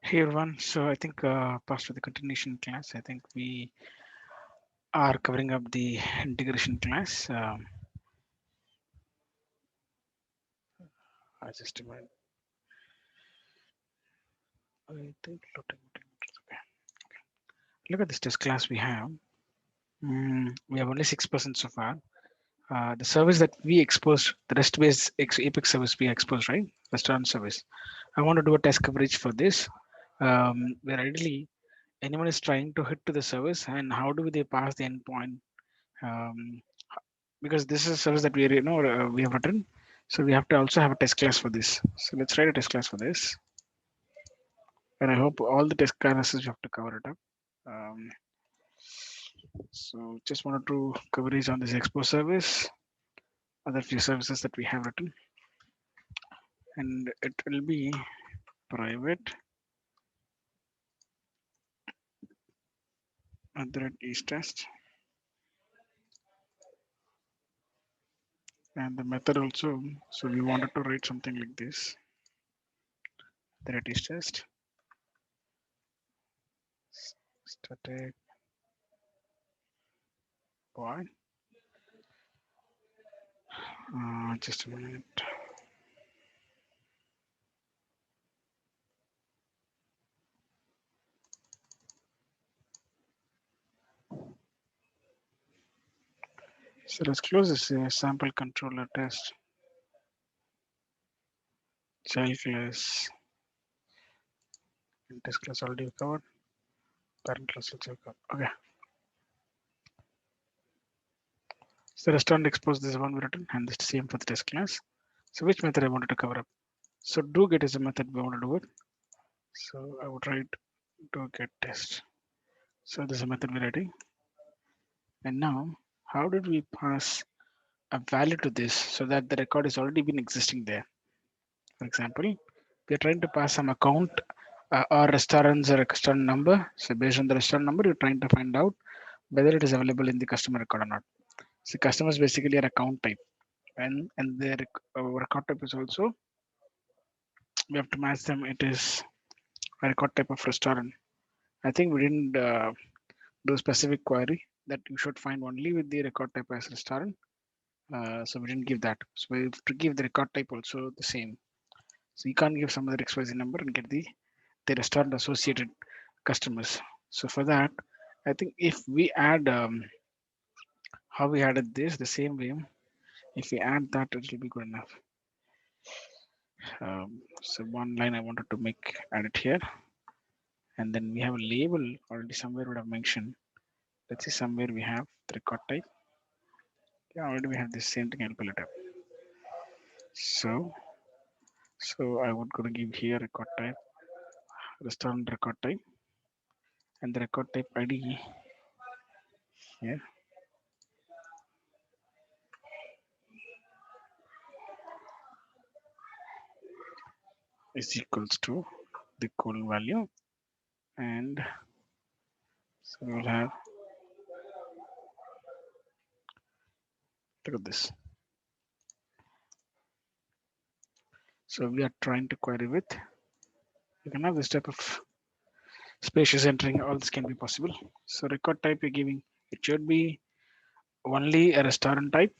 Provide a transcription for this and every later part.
Hey everyone, so I think past to the continuation class, I think we are covering up the integration class. Just a minute. I think okay. Look at this test class we have. We have only 6% so far. The service that we exposed, the REST-based Apex service we exposed, right? Restaurant service. I want to do a test coverage for this, where ideally anyone is trying to hit to the service, and how do they pass the endpoint? Um, because this is a service that we have written, so we have to also have a test class for this. So let's write a test class for this, and I hope all the test classes you have to cover it up. um, so just wanted to coverage on this expo service, other few services that we have written, and it will be private @is test, and the method also. So we wanted to write something like this: @is test static void. Just a minute. So let's close this sample controller test child class and test class already covered. Parent class also covered. Okay. So restaurant expose this one we written, and the same for the test class. So which method I wanted to cover up? So do get is a method we want to do it. So I would write do get test. So this is a method we're writing. And now how did we pass a value to this so that the record is already been existing there? For example, we are trying to pass some account or restaurants or a restaurant number. So based on the restaurant number, you're trying to find out whether it is available in the customer record or not. So customers basically are account type, and their record type is also, we have to match them. It is a record type of restaurant. I think we didn't do specific query that you should find only with the record type as restaurant. So we didn't give that. So we have to give the record type also the same. So you can't give some other XYZ number and get the restaurant associated customers. So for that, I think if we add how we added this the same way, if we add that, it will be good enough. So one line I wanted to make add it here, and then we have a label already somewhere would have mentioned. Let's see, somewhere we have the record type. Yeah, already we have the same thing. I'll pull it up. So I would gonna give here record type, restaurant record type, and the record type ID here is equals to the colon value, and so we'll have, look at this. So we are trying to query with, you can have this type of spacious entering, all this can be possible. So record type you're giving, it should be only a restaurant type,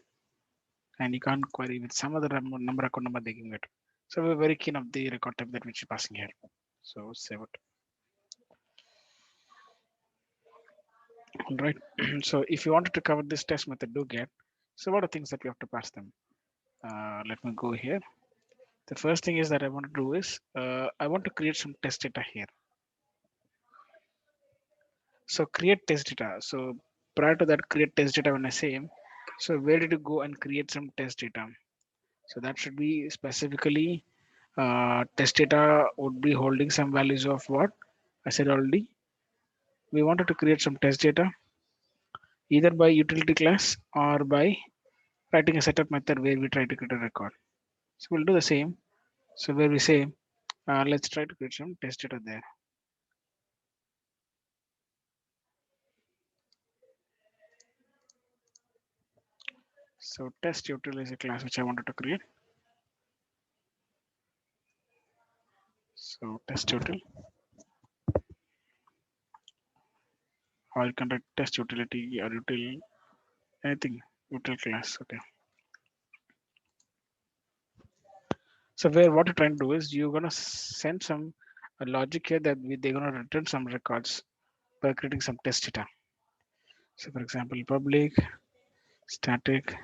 and you can't query with some other number account number they give it. So we're very keen of the record type that which is passing here. So save it. All right. So if you wanted to cover this test method, do get. So what are things that we have to pass them? Let me go here. The first thing is that I want to do is I want to create some test data here. So create test data. So prior to that, create test data when I say, so where did you go and create some test data? So that should be specifically test data would be holding some values of what I said already. We wanted to create some test data either by utility class or by writing a setup method where we try to create a record. So we'll do the same. So where we say, let's try to create some test data there. So TestUtil is a class which I wanted to create. So TestUtil. or you can write test utility or util anything util class. Okay. So where what you're trying to do is you're gonna send some logic here that they're gonna return some records by creating some test data. So for example, public static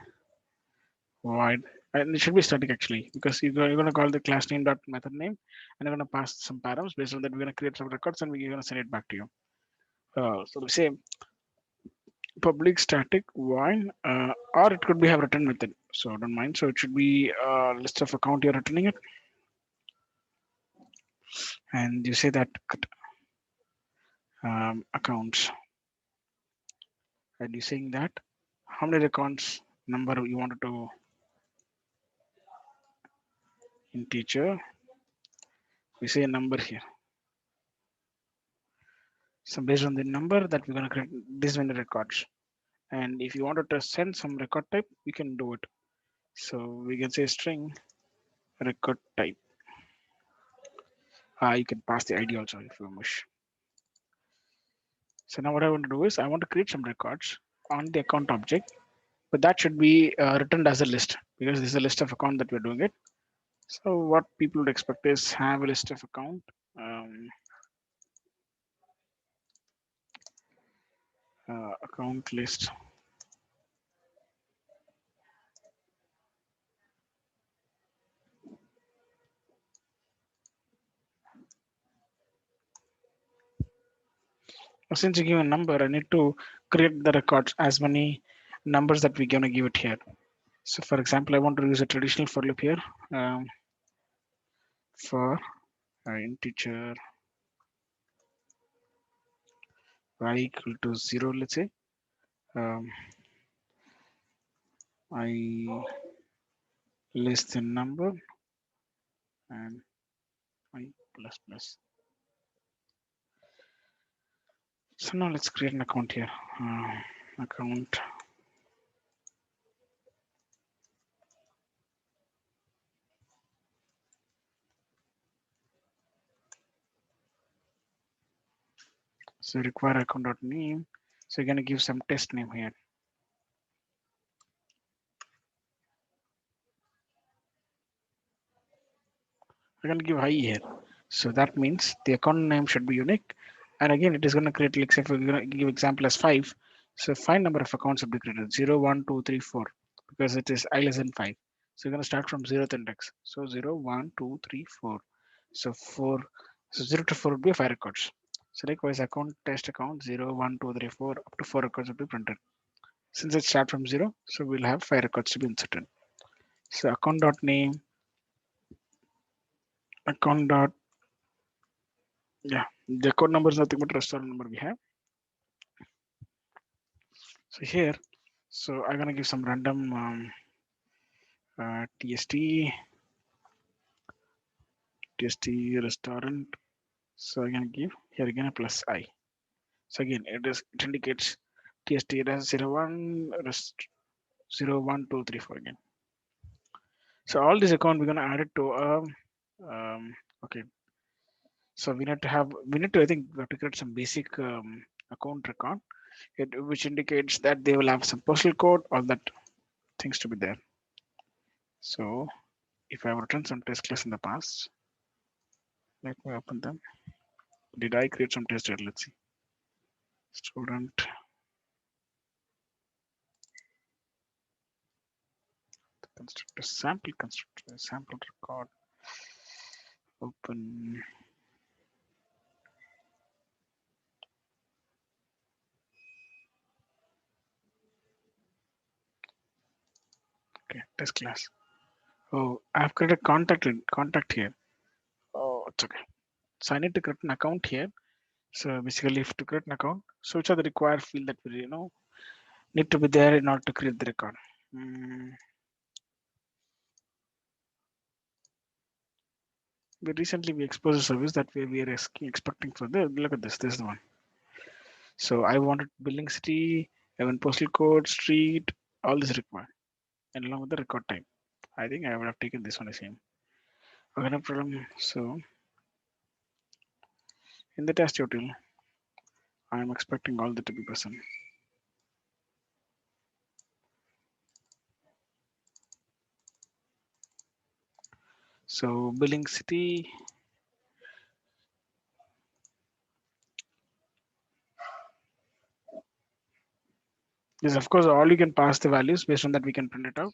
void, and it should be static actually because you're gonna call the class name dot method name, and you're gonna pass some params. Based on that, we're gonna create some records and we're gonna send it back to you. So the same public static void, or it could be have return method. So don't mind. So it should be a list of account you're returning it, and you say that accounts, and you're saying that how many accounts number you wanted to integer. We say a number here. So based on the number that we're gonna create this many records. And if you wanted to send some record type, you can do it. So we can say string record type. You can pass the ID also if you wish. So now what I want to do is I want to create some records on the account object, but that should be returned as a list because this is a list of account that we're doing it. So what people would expect is have a list of account. Account list. Since you give a number, I need to create the records as many numbers that we're gonna give it here. So for example, I want to use a traditional for loop here. For integer y equal to 0, let's say. I less than number and I plus plus. So now let's create an account here. Account. So require account dot name. So you're gonna give some test name here. I'm gonna give high here. So that means the account name should be unique. And again, it is gonna create, like say, if we're gonna give example as 5. So 5 number of accounts will be created 0, 1, 2, 3, 4 because it is I less than 5. So you're gonna start from 0th index. So 0, 1, 2, 3, 4. So 4. So 0 to 4 would be 5 records. So likewise, account test account 0, 1, 2, 3, 4 up to 4 records will be printed. Since it starts from 0, so we'll have 5 records to be inserted. So account dot name, account dot, yeah, the account number is nothing but restaurant number we have. So here, so I'm gonna give some random TST restaurant. So I'm gonna give here again a plus I. So again, it indicates TST as 01 rest 0, 1, 2, 3, 4 again. So all this account we're gonna add it to okay. So we need to I think we have to create some basic account record, which indicates that they will have some postal code, all that things to be there. So if I have written some test class in the past, let me open them. Did I create some test data? Let's see. Student constructor sample record open. Okay, test class. Oh, I've created contact here. Oh, it's okay. So I need to create an account here. So basically, if to create an account, so which are the required field that we need to be there in order to create the record. We exposed a service that we are expecting for the look at this. This is the one. So I wanted billing city, even postal code, street, all this required, and along with the record time. I think I would have taken this one the same. Okay, no problem. So in the test util, I'm expecting all the to be present. So billing city, is of course all you can pass the values. Based on that we can print it out.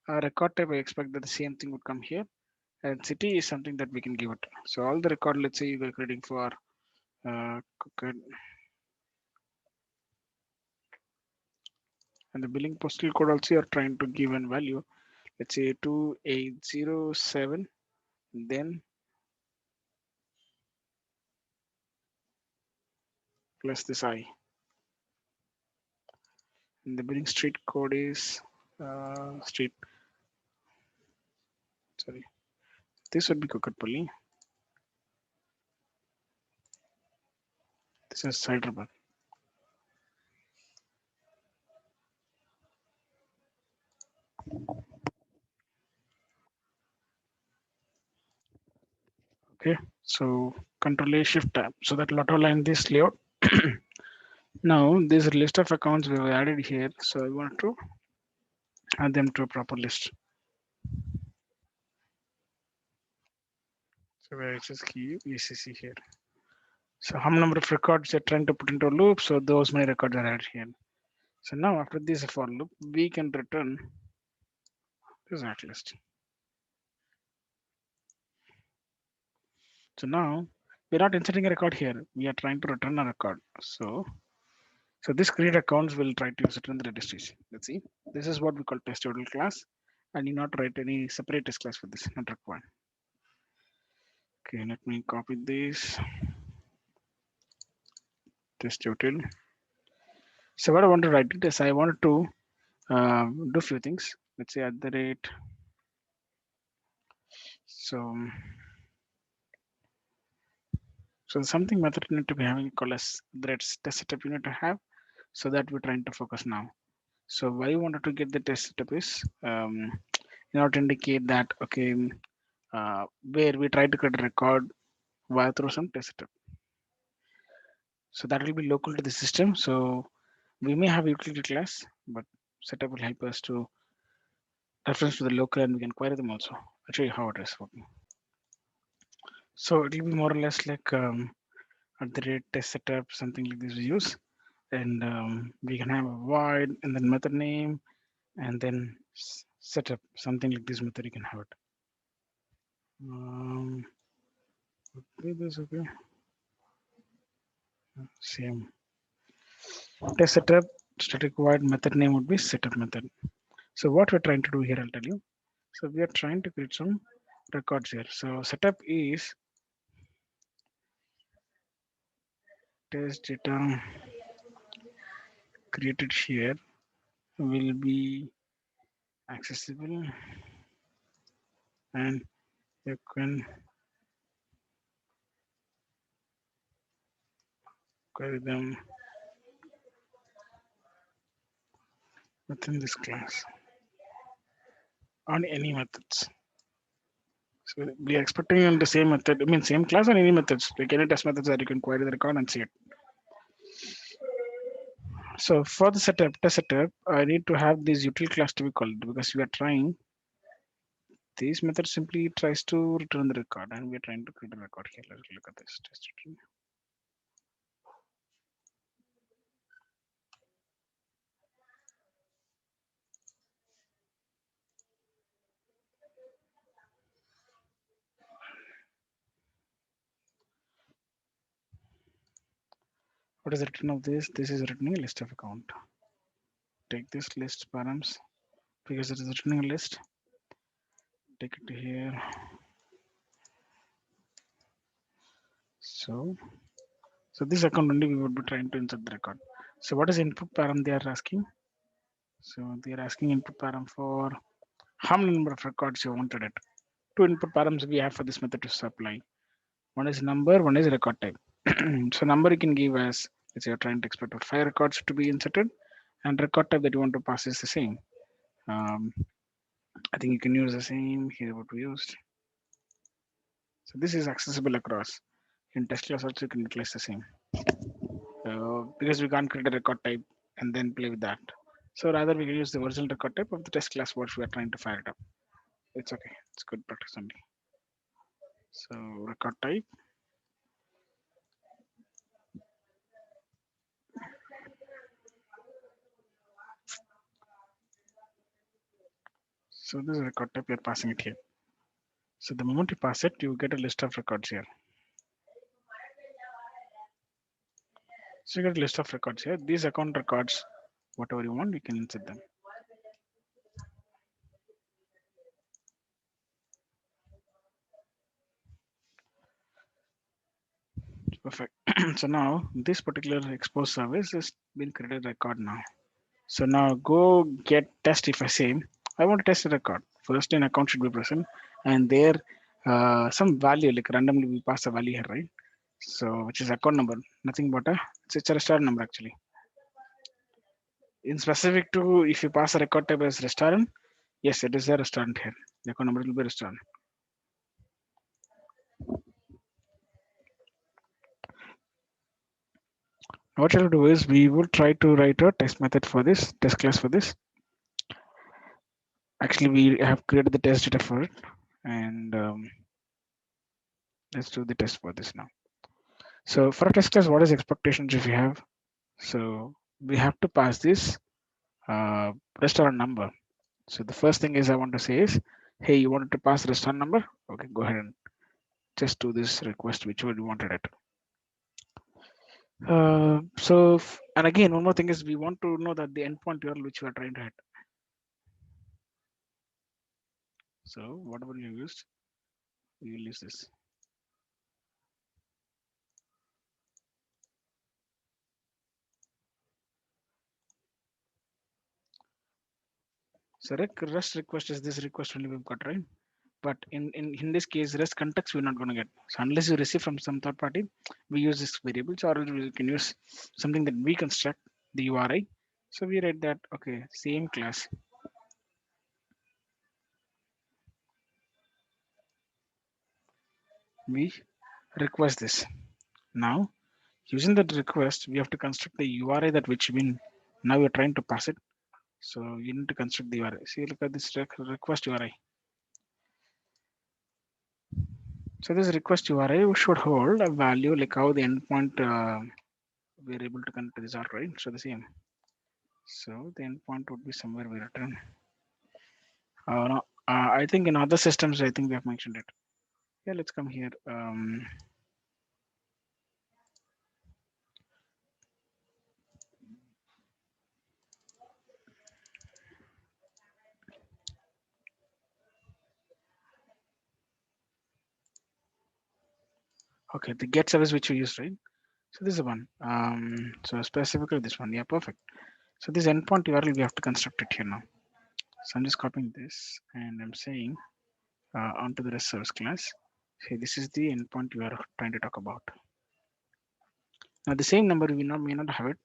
Record type, I expect that the same thing would come here, and city is something that we can give it. So all the record, let's say you were creating for cooked, and the billing postal code also you're trying to give an value. Let's say 2807, then plus this I. And the billing street code is street. Sorry, this would be Kukatpalli. This is Hyderabad. Okay, so Control A Shift Tab, so that will auto align this layout. Now this list of accounts we have added here, so I want to add them to a proper list. So where it says key ECC here. So how number of records you're trying to put into a loop, so those many records are added here. So now after this for loop, we can return this act list. So now we're not inserting a record here. We are trying to return a record. So this create accounts will try to use it in the registries. Let's see. This is what we call TestUtilClass, and you not write any separate test class for this, not required. Okay, let me copy this TestUtil. So what I want to write it is I wanted to do a few things. Let's say at the rate. So something method you need to be having called as the test setup you need to have, so that we're trying to focus now. So why you wanted to get the test setup is in order to indicate that okay, where we try to create a record via through some test setup. So that will be local to the system. So we may have utility class, but setup will help us to reference to the local, and we can query them also. I'll show you how it is working. So it will be more or less like at the rate test setup, something like this we use, and we can have a void and then method name, and then setup, something like this method you can have it. Okay, this okay. Same test setup, static void, method name would be setup method. So what we're trying to do here, I'll tell you. So we are trying to create some records here. So setup is test data created here will be accessible, and you can query them within this class on any methods. So we are expecting in the same method, I mean same class on any methods, like any test methods that you can query the record and see it. So for the test setup, I need to have this util class to be called, because we are trying, this method simply tries to return the record, and we are trying to create a record here. Let's look at this test util. What is the return of this? This is returning a list of account. Take this list params, because it is returning a list. Take it to here. So this account only we would be trying to insert the record. So what is input param they are asking? So they are asking input param for how many number of records you wanted it. Two input params we have for this method to supply. One is number, one is record type. So number you can give as, let's say you're trying to expect 5 records to be inserted, and record type that you want to pass is the same. I think you can use the same here what we used. So this is accessible across. In test class also you can utilize the same. because we can't create a record type and then play with that. So rather we can use the original record type of the test class what we are trying to fire it up. It's okay. It's good practice only. So record type. So this is record type. You're passing it here. So the moment you pass it, you get a list of records here. So you get a list of records here. These account records, whatever you want, you can insert them. Perfect. So now this particular expose service is been created record now. So now go get test. If I say I want to test a record, first in account should be present, and there some value like randomly we pass a value here, right? So which is account number, nothing but it's a restaurant number actually. In specific to if you pass a record type as restaurant, yes, it is a restaurant here. The account number will be restaurant. What I'll do is we will try to write a test method for this, test class for this. Actually, we have created the test data for it, and let's do the test for this now. So for a test class, what is expectations if you have? So we have to pass this uh, restaurant number. So the first thing is I want to say is, hey, you wanted to pass restaurant number? Okay, go ahead and just do this request whichever you wanted it. And again, one more thing is we want to know that the endpoint URL which we are trying to hit. So whatever you used, we will use this. So REST request is this request only we've got, right? But in this case, REST context we're not going to get. So unless you receive from some third party, we use this variables or we can use something that we construct the URI. So we write that, okay, same class. We request this. Now, using that request, we have to construct the URI that which we now we're trying to pass it. So you need to construct the URI. See, look at this request URI. So this request URI should hold a value like how the endpoint we're able to connect to this R, right? So the same. So the endpoint would be somewhere we return. No, I think in other systems, I think we have mentioned it. Yeah, let's come here. Okay, the get service which you use, right? So this is one. So specifically this one. Yeah, perfect. So this endpoint URL we have to construct it here now. So I'm just copying this and I'm saying onto the REST service class. See, this is the endpoint you are trying to talk about. Now the same number we may not have it.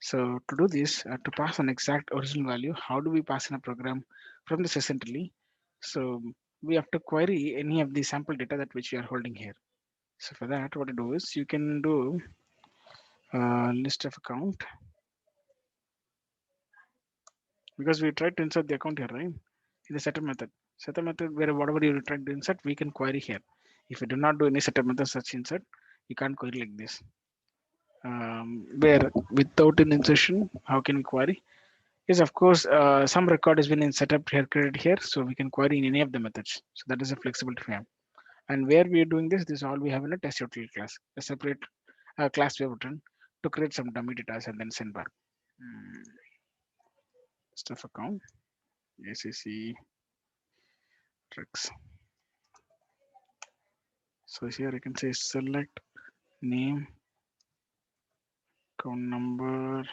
So to do this, to pass an exact original value, how do we pass in a program from the sysintly? So we have to query any of the sample data that which we are holding here. So for that, what to do is you can do list of account because we tried to insert the account here, right? In the setup method. Setup method where whatever you try to insert, we can query here. If you do not do any setup method such insert, you can't query like this. Where without an insertion, how can we query? Yes, of course, some record has been in setup here, created here, so we can query in any of the methods. So that is a flexibility we have. And where we are doing this, this is all we have in a TestUtilClass, a separate class we have written to create some dummy data and then send back. Stuff account, ACC tricks. So here you can say select name, account number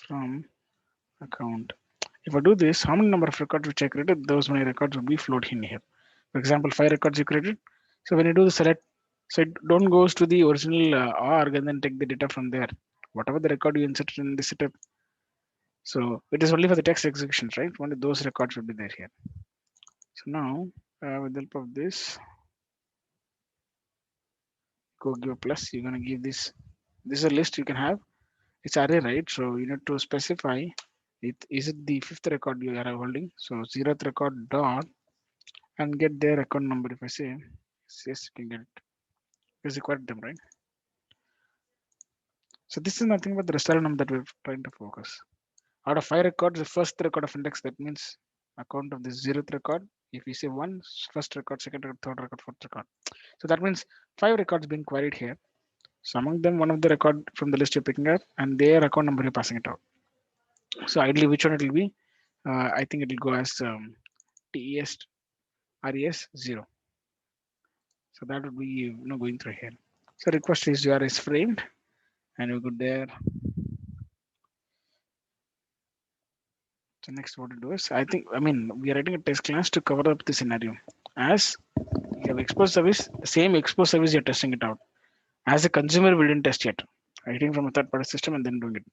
from account. If I do this, how many number of records which I created, those many records will be flowed in here. For example, 5 records you created. So when you do the select, so it don't goes to the original org and then take the data from there. Whatever the record you inserted in the setup. So it is only for the text executions, right? Only those records will be there here. So now with the help of this, go give a plus, you're gonna give this This is a list you can have. It's array, right? So you need to specify it. Is it the fifth record you are holding? So zeroth record dot and get their account number. If I say yes, you can get it because you queried them, right? So this is nothing but the restaurant number that we're trying to focus. Out of 5 records, the first record of index, that means account of the zeroth record. If we say one, first record, second record, third record, fourth record. So that means 5 records being queried here. So among them, one of the record from the list you're picking up and their account number you're passing it out. So ideally, which one it will be? I think it will go as TES RES 0. So that would be going through here. So request is UR is framed and you go there. So next what to do is we are writing a test class to cover up the scenario. As you have export service, same export service you're testing it out. As a consumer, we didn't test yet. Writing from a third party system and then doing it.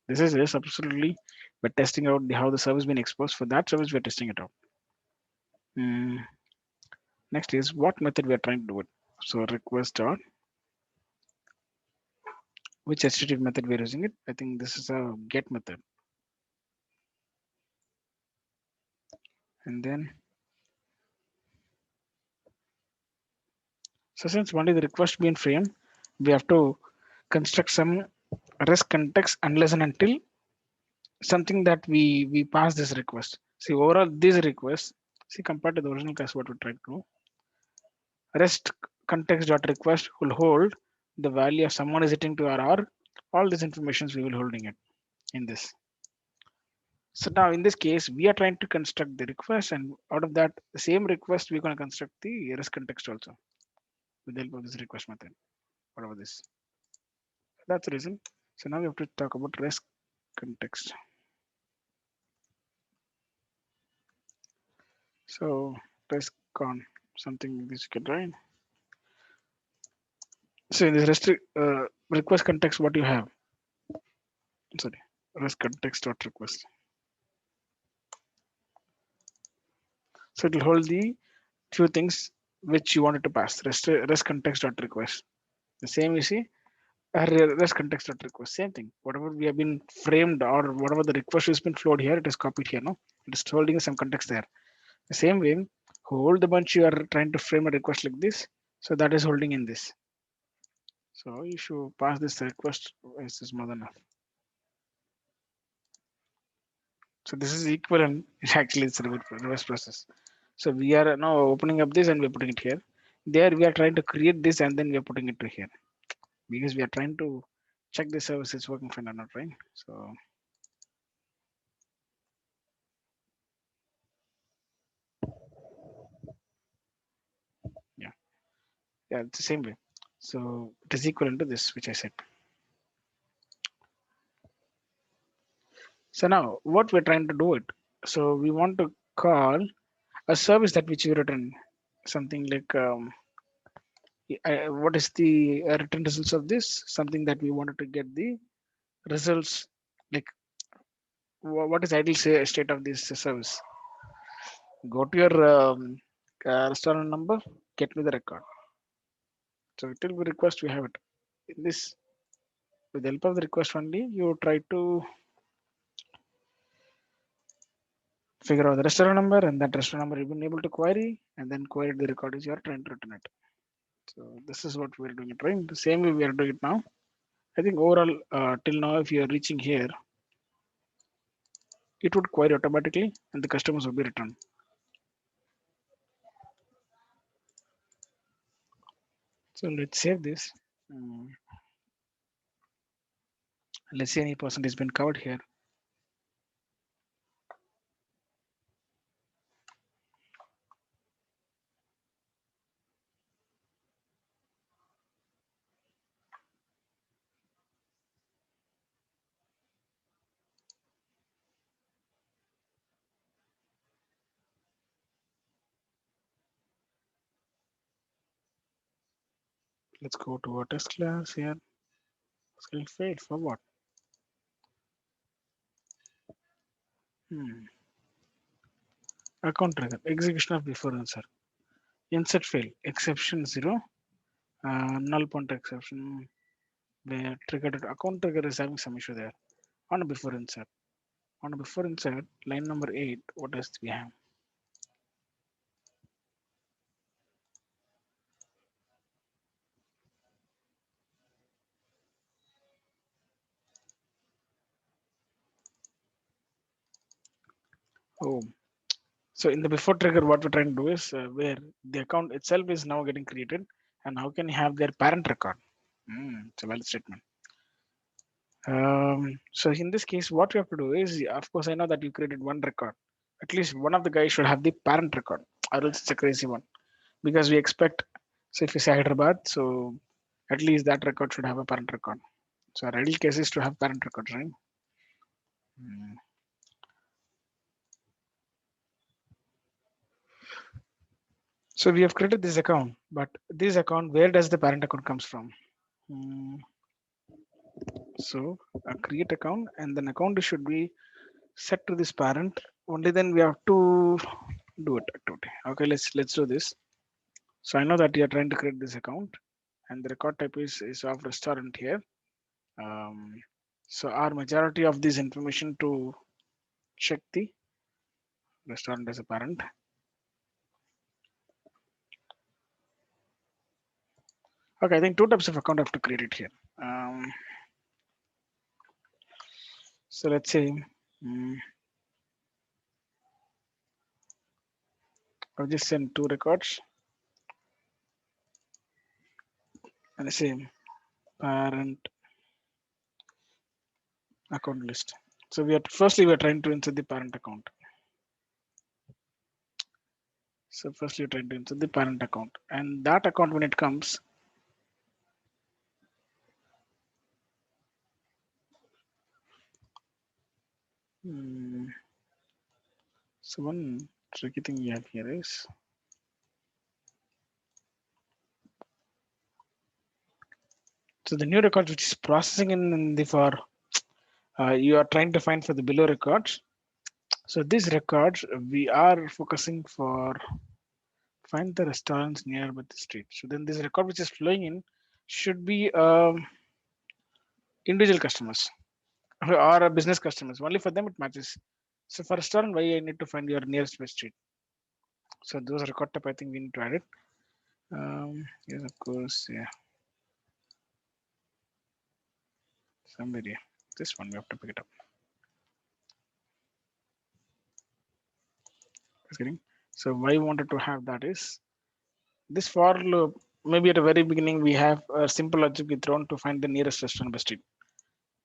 This is yes, absolutely. We're testing out how the service been exposed. For that service, we're testing it out. Next is what method we are trying to do it. So request dot which HTTP method we're using it. I think this is a get method. And then so since only the request being framed, we have to construct some REST context unless and until something that we pass this request. See overall this request, see compared to the original class what we tried to REST context dot request will hold the value of someone is hitting to RR. All these informations we will holding it in this. So now in this case, we are trying to construct the request and out of that the same request, we're going to construct the REST context also with the help of this request method, whatever this. That's the reason. So now we have to talk about REST context. So REST con something this you can write. So in this request context, what you have? Sorry, REST context dot request. So it will hold the few things which you wanted to pass. REST context dot request. The same you see. REST context dot request. Same thing. Whatever we have been framed or whatever the request has been flowed here, it is copied here. No, it is holding some context there. The same way, hold the bunch you are trying to frame a request like this. So that is holding in this. So you should pass this request. This is more than enough. So this is equivalent. Actually, it's a reverse process. So we are now opening up this and we're putting it here. There we are trying to create this and then we are putting it to here because we are trying to check the service is working fine or not, right? So yeah, it's the same way. So it is equivalent to this, which I said. So now what we're trying to do it. So we want to call a service that which we return something like what is the return results of this? Something that we wanted to get the results like what is ideal state of this service. Go to your restaurant number, get me the record. So till we request, we have it. In this, with the help of the request only, you try to figure out the restaurant number and that restaurant number you've been able to query and then query the record is you're trying to return it. So this is what we're doing it, right? The same way we are doing it now. I think overall, till now, if you are reaching here, it would query automatically and the customers will be returned. So let's save this. Let's say any person has been covered here. Let's go to our test class here. Skill failed for what? Account trigger, execution of before answer. Insert fail, exception 0, null pointer exception. where triggered account trigger is having some issue there. On a before insert. On a before insert, line number 8, what does we have? Oh, so in the before trigger, what we're trying to do is where the account itself is now getting created, and how can you have their parent record? It's a valid statement. So in this case, what you have to do is, of course, I know that you created one record. At least one of the guys should have the parent record, or else it's a crazy one. Because we expect, so if you say Hyderabad, so at least that record should have a parent record. So our ideal case is to have parent records, right? Hmm. So we have created this account, but this account, where does the parent account comes from? Hmm. So a create account, and then account should be set to this parent. Only then we have to do it activity. Okay, let's do this. So I know that you are trying to create this account, and the record type is of restaurant here. Um, so our majority of this information to check the restaurant as a parent. Okay, I think two types of account I have to create it here. So let's say I'll just send two records and the same parent account list. So we are firstly we are trying to insert the parent account. So firstly, you're trying to insert the parent account, and that account when it comes, hmm, so one tricky thing we have here is so the new record which is processing in the for you are trying to find for the below records. So these records we are focusing for find the restaurants nearby the street. So then this record which is flowing in should be individual customers or business customers. Only for them it matches. So for restaurant, why I need to find your nearest by street. So those record type I think we need to add it. Yes, of course, yeah. Somewhere, yeah. This one we have to pick it up. Just kidding. So why we wanted to have that is this for loop. Maybe at the very beginning we have a simple logic we thrown to find the nearest restaurant by street,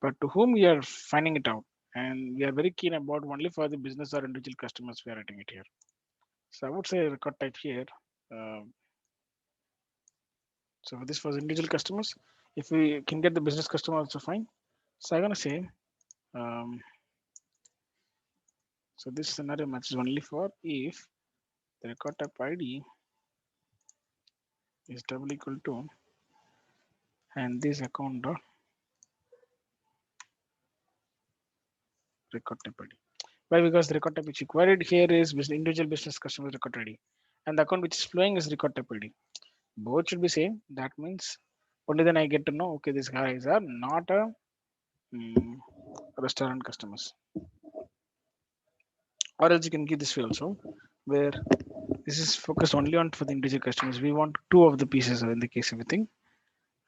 but to whom we are finding it out, and we are very keen about only for the business or individual customers we are writing it here. So I would say record type here. Uh, so for this for the individual customers, if we can get the business customer also fine. So I'm gonna say. Um, so this scenario matches only for if the record type ID is double equal to and this account dot record type ID. Why? Because the record type which required here is individual business customer record ID, and the account which is flowing is record type ID. Both should be same. That means only then I get to know okay these guys are not a restaurant customers. Or else you can give this way also where this is focused only on for the individual customers. We want two of the pieces in the case everything.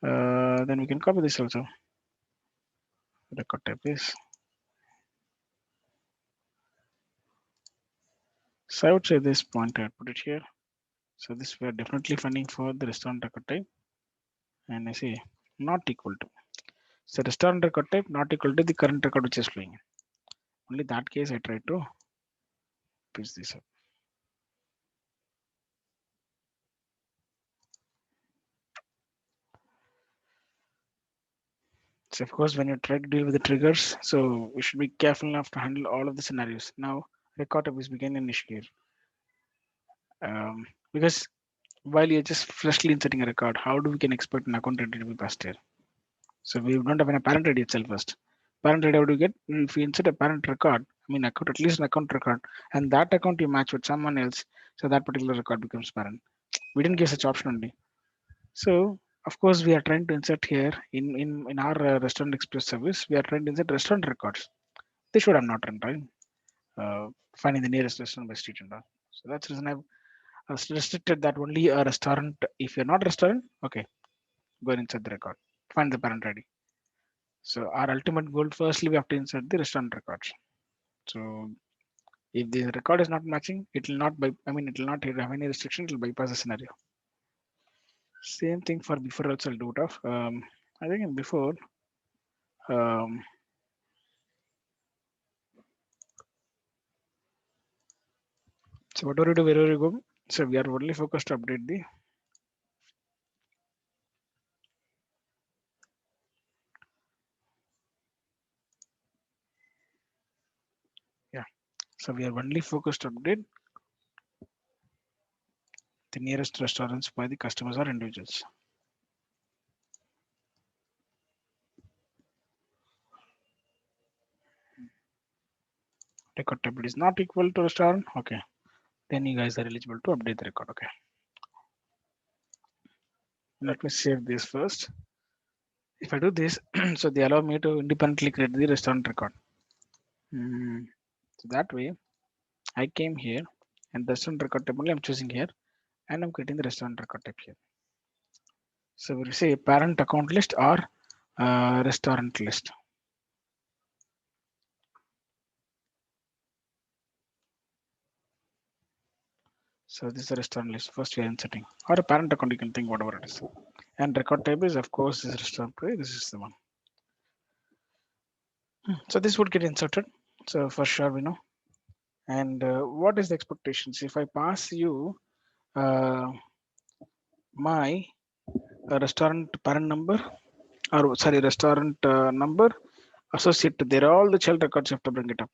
Then we can copy this also. Record type is. So I would say this point I put it here. So this we are definitely finding for the restaurant record type, and I say not equal to. So restaurant record type not equal to the current record which is flowing in. Only that case I try to piece this up. So of course, when you try to deal with the triggers, so we should be careful enough to handle all of the scenarios. Now, record type is begin and here. Because while you're just freshly inserting a record, how do we can expect an account ID to be passed here? So we don't have a parent ID itself first. Parent ID, how do you get? If you insert a parent record, I mean account, at least an account record, and that account you match with someone else, so that particular record becomes parent. We didn't give such option only. So Of course, we are trying to insert here in our restaurant express service. We are trying to insert restaurant records. They should have not run right. Finding the nearest restaurant by street and all. So that's the reason I've restricted that only a restaurant. If you're not a restaurant, okay, go and insert the record. Find the parent ID. So our ultimate goal, firstly, we have to insert the restaurant records. So if the record is not matching, it will not by, I mean, it will not have any restriction. It will bypass the scenario. Same thing for before also I'll do it off. I think in before, um, so whatever you do, wherever you go, so we are only focused to update the, yeah. So we are only focused to update the nearest restaurants by the customers or individuals. Record table is not equal to restaurant. Okay. Then you guys are eligible to update the record. Okay. Let me save this first. If I do this, so they allow me to independently create the restaurant record. So that way, I came here and the restaurant record table I'm choosing here, and I'm creating the restaurant record type here. So we'll say parent account list or restaurant list. So this is a restaurant list. First we are inserting, or a parent account, you can think whatever it is. And record type is of course this restaurant. This is the one. So this would get inserted. So for sure we know. And what is the expectations? If I pass you uh, my restaurant parent number, or sorry, restaurant number associated to there, all the child records you have to bring it up.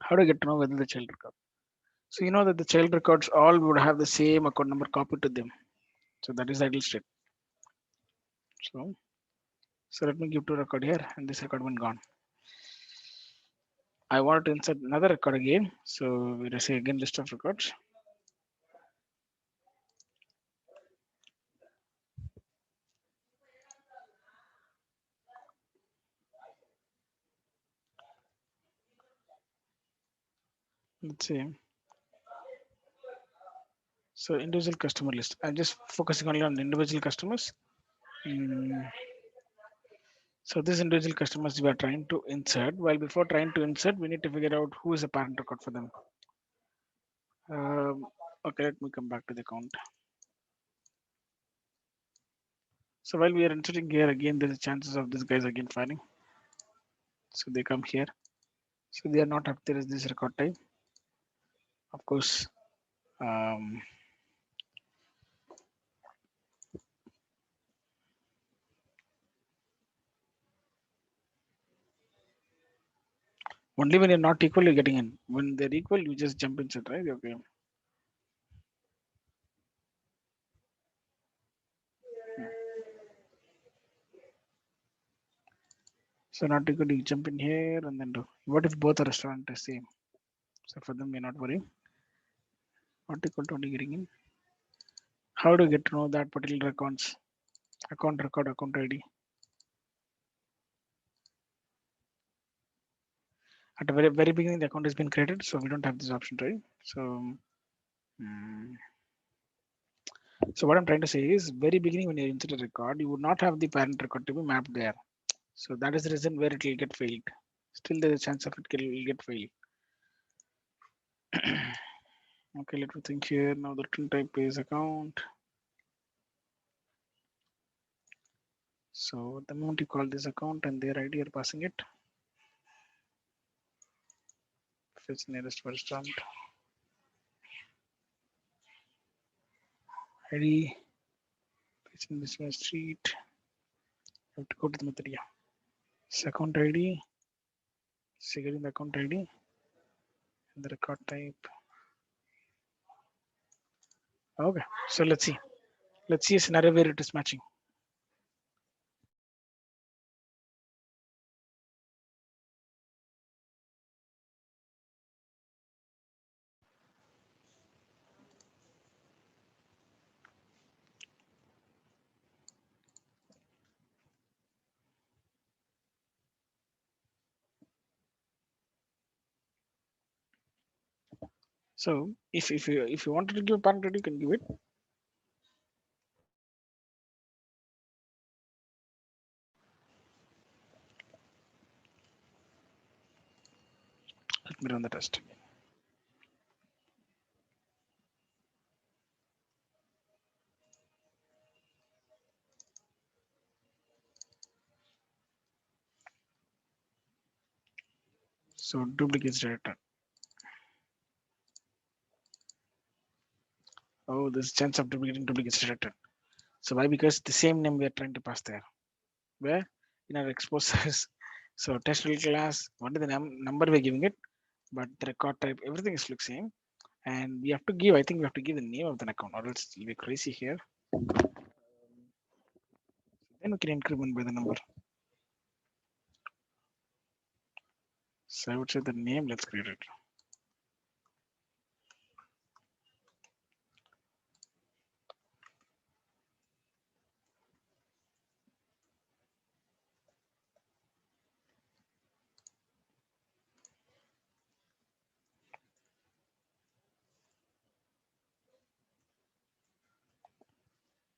How do you get to know whether the child record? So you know that the child records all would have the same account number copied to them. So that is ideal state. So let me give two record here, and this record went gone. I wanted to insert another record again. So we'll say again list of records. Let's say so individual customer list. I'm just focusing only on individual customers. So this individual customers we are trying to insert. While before trying to insert, we need to figure out who is a parent record for them. Okay, let me come back to the count. So while we are inserting here again, there is chances of these guys again finding. So they come here. So they are not up there is this record type. Of course, only when you're not equal, you're getting in. When they're equal, you just jump inside, right? Okay. So not equal, you jump in here and then do. What if both are restaurant are same? So for them, we're not worrying. Not equal to only getting in. How do you get to know that particular accounts? Account record, account ID. At the very beginning, the account has been created, so we don't have this option, right? So what I'm trying to say is, very beginning when you insert a record, you would not have the parent record to be mapped there. So that is the reason where it will get failed. Still, there is a chance of it will get failed. Okay, let me think here. Now the return type is account. So the moment you call this account and their ID, you're passing it. Fetch nearest restaurant. ID. Fetching this one street. You have to go to the method. Yeah. Account ID. Securing the account ID. And the record type. Okay. So let's see. Let's see a scenario where it is matching. So if you wanted to give a parent ID, you can give it. Let me run the test. So duplicates detected. Oh, there's chance of duplicates detected. So why? Because the same name we are trying to pass there. Where in our exposures. So TestUtilClass, what is the number we're giving it, but the record type, everything is look same. And we have to give, I think we have to give the name of the account, or else it'll be crazy here. Then we can increment by the number. So I would say the name, let's create it.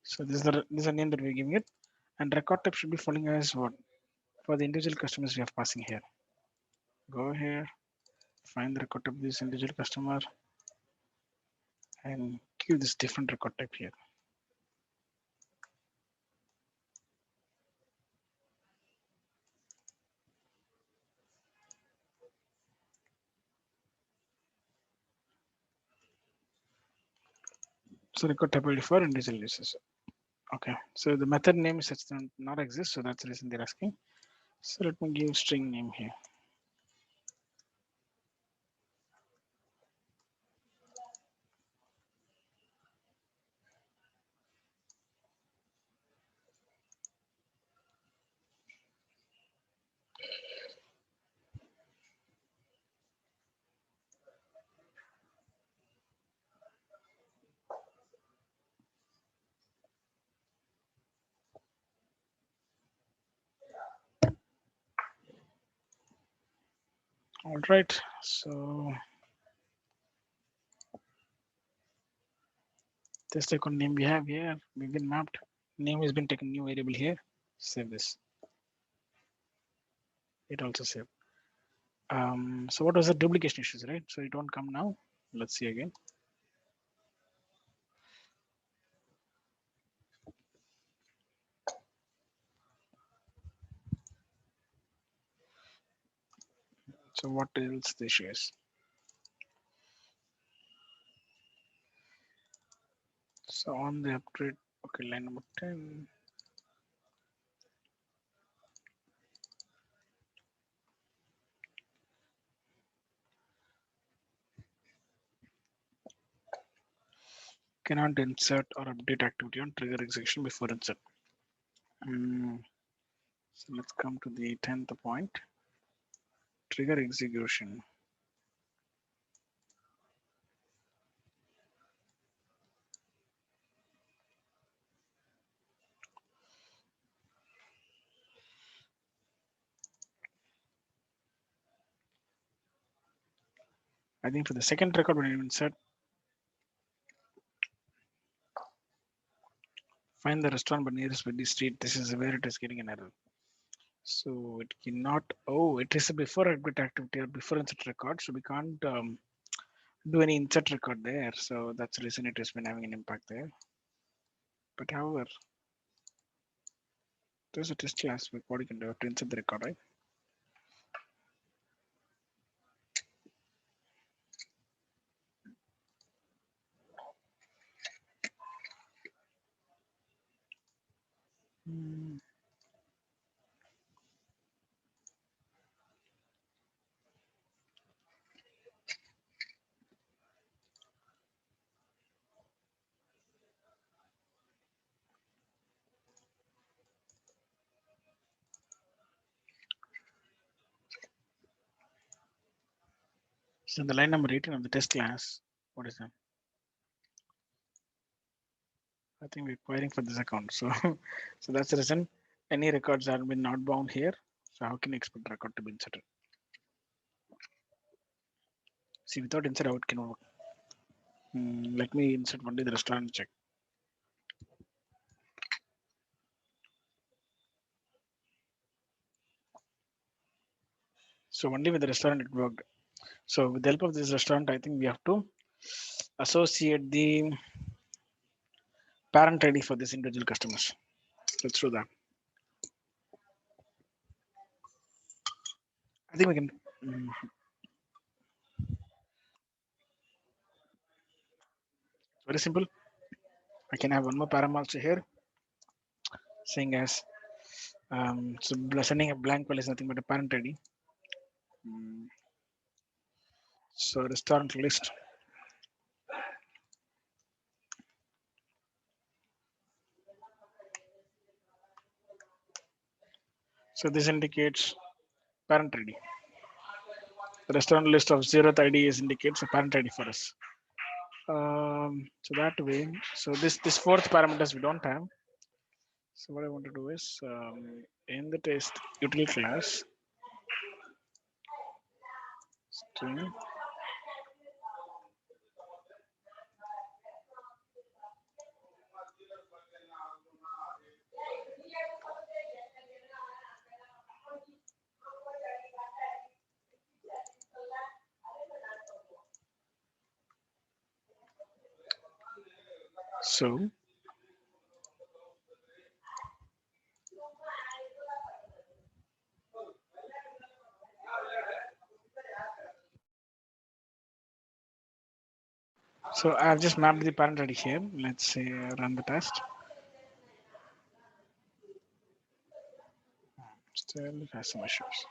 So this is a name that we're giving it. And record type should be following as what? For the individual customers we have passing here. Go here, find the record type of this individual customer, and give this different record type here. So record type will be for individual users. Okay, so the method name is such that not exist, so that's the reason they're asking. So let me give string name here. All right, so this account name we have here, we've been mapped. Name has been taken new variable here. Save this. It also saved. So what was the duplication issues, right? So it won't come now. Let's see again. So what else the issue is? So on the upgrade, okay, line number 10. Cannot insert or update activity on trigger execution before insert. So let's come to the 10th point. Trigger execution. I think for the second record, when you insert, find the restaurant but nearest by the street. This is where it is getting an error. So it cannot, oh, it is a before update activity or before insert record. So we can't do any insert record there. So that's the reason it has been having an impact there. But however, there's a test aspect. What you can do to insert the record, right? So the line number 18 of the test class, what is that? I think we're querying for this account. So, so that's the reason any records have been not bound here. So how can you expect record to be inserted? See, without insert, how it can work. Let me insert only the restaurant check. So only with the restaurant it worked. So with the help of this restaurant, I think we have to associate the parent ID for this individual customers. Let's do that. I think we can. Very simple. I can have one more param also here, saying as so sending a blank file is nothing but a parent ID. So restaurant list. So this indicates parent ID. The restaurant list of zeroth ID is indicates a parent ID for us. So that way, so this fourth parameters we don't have. So what I want to do is in the test util class string. So so I've just mapped the parent ID here. Let's say run the test. Still has some issues.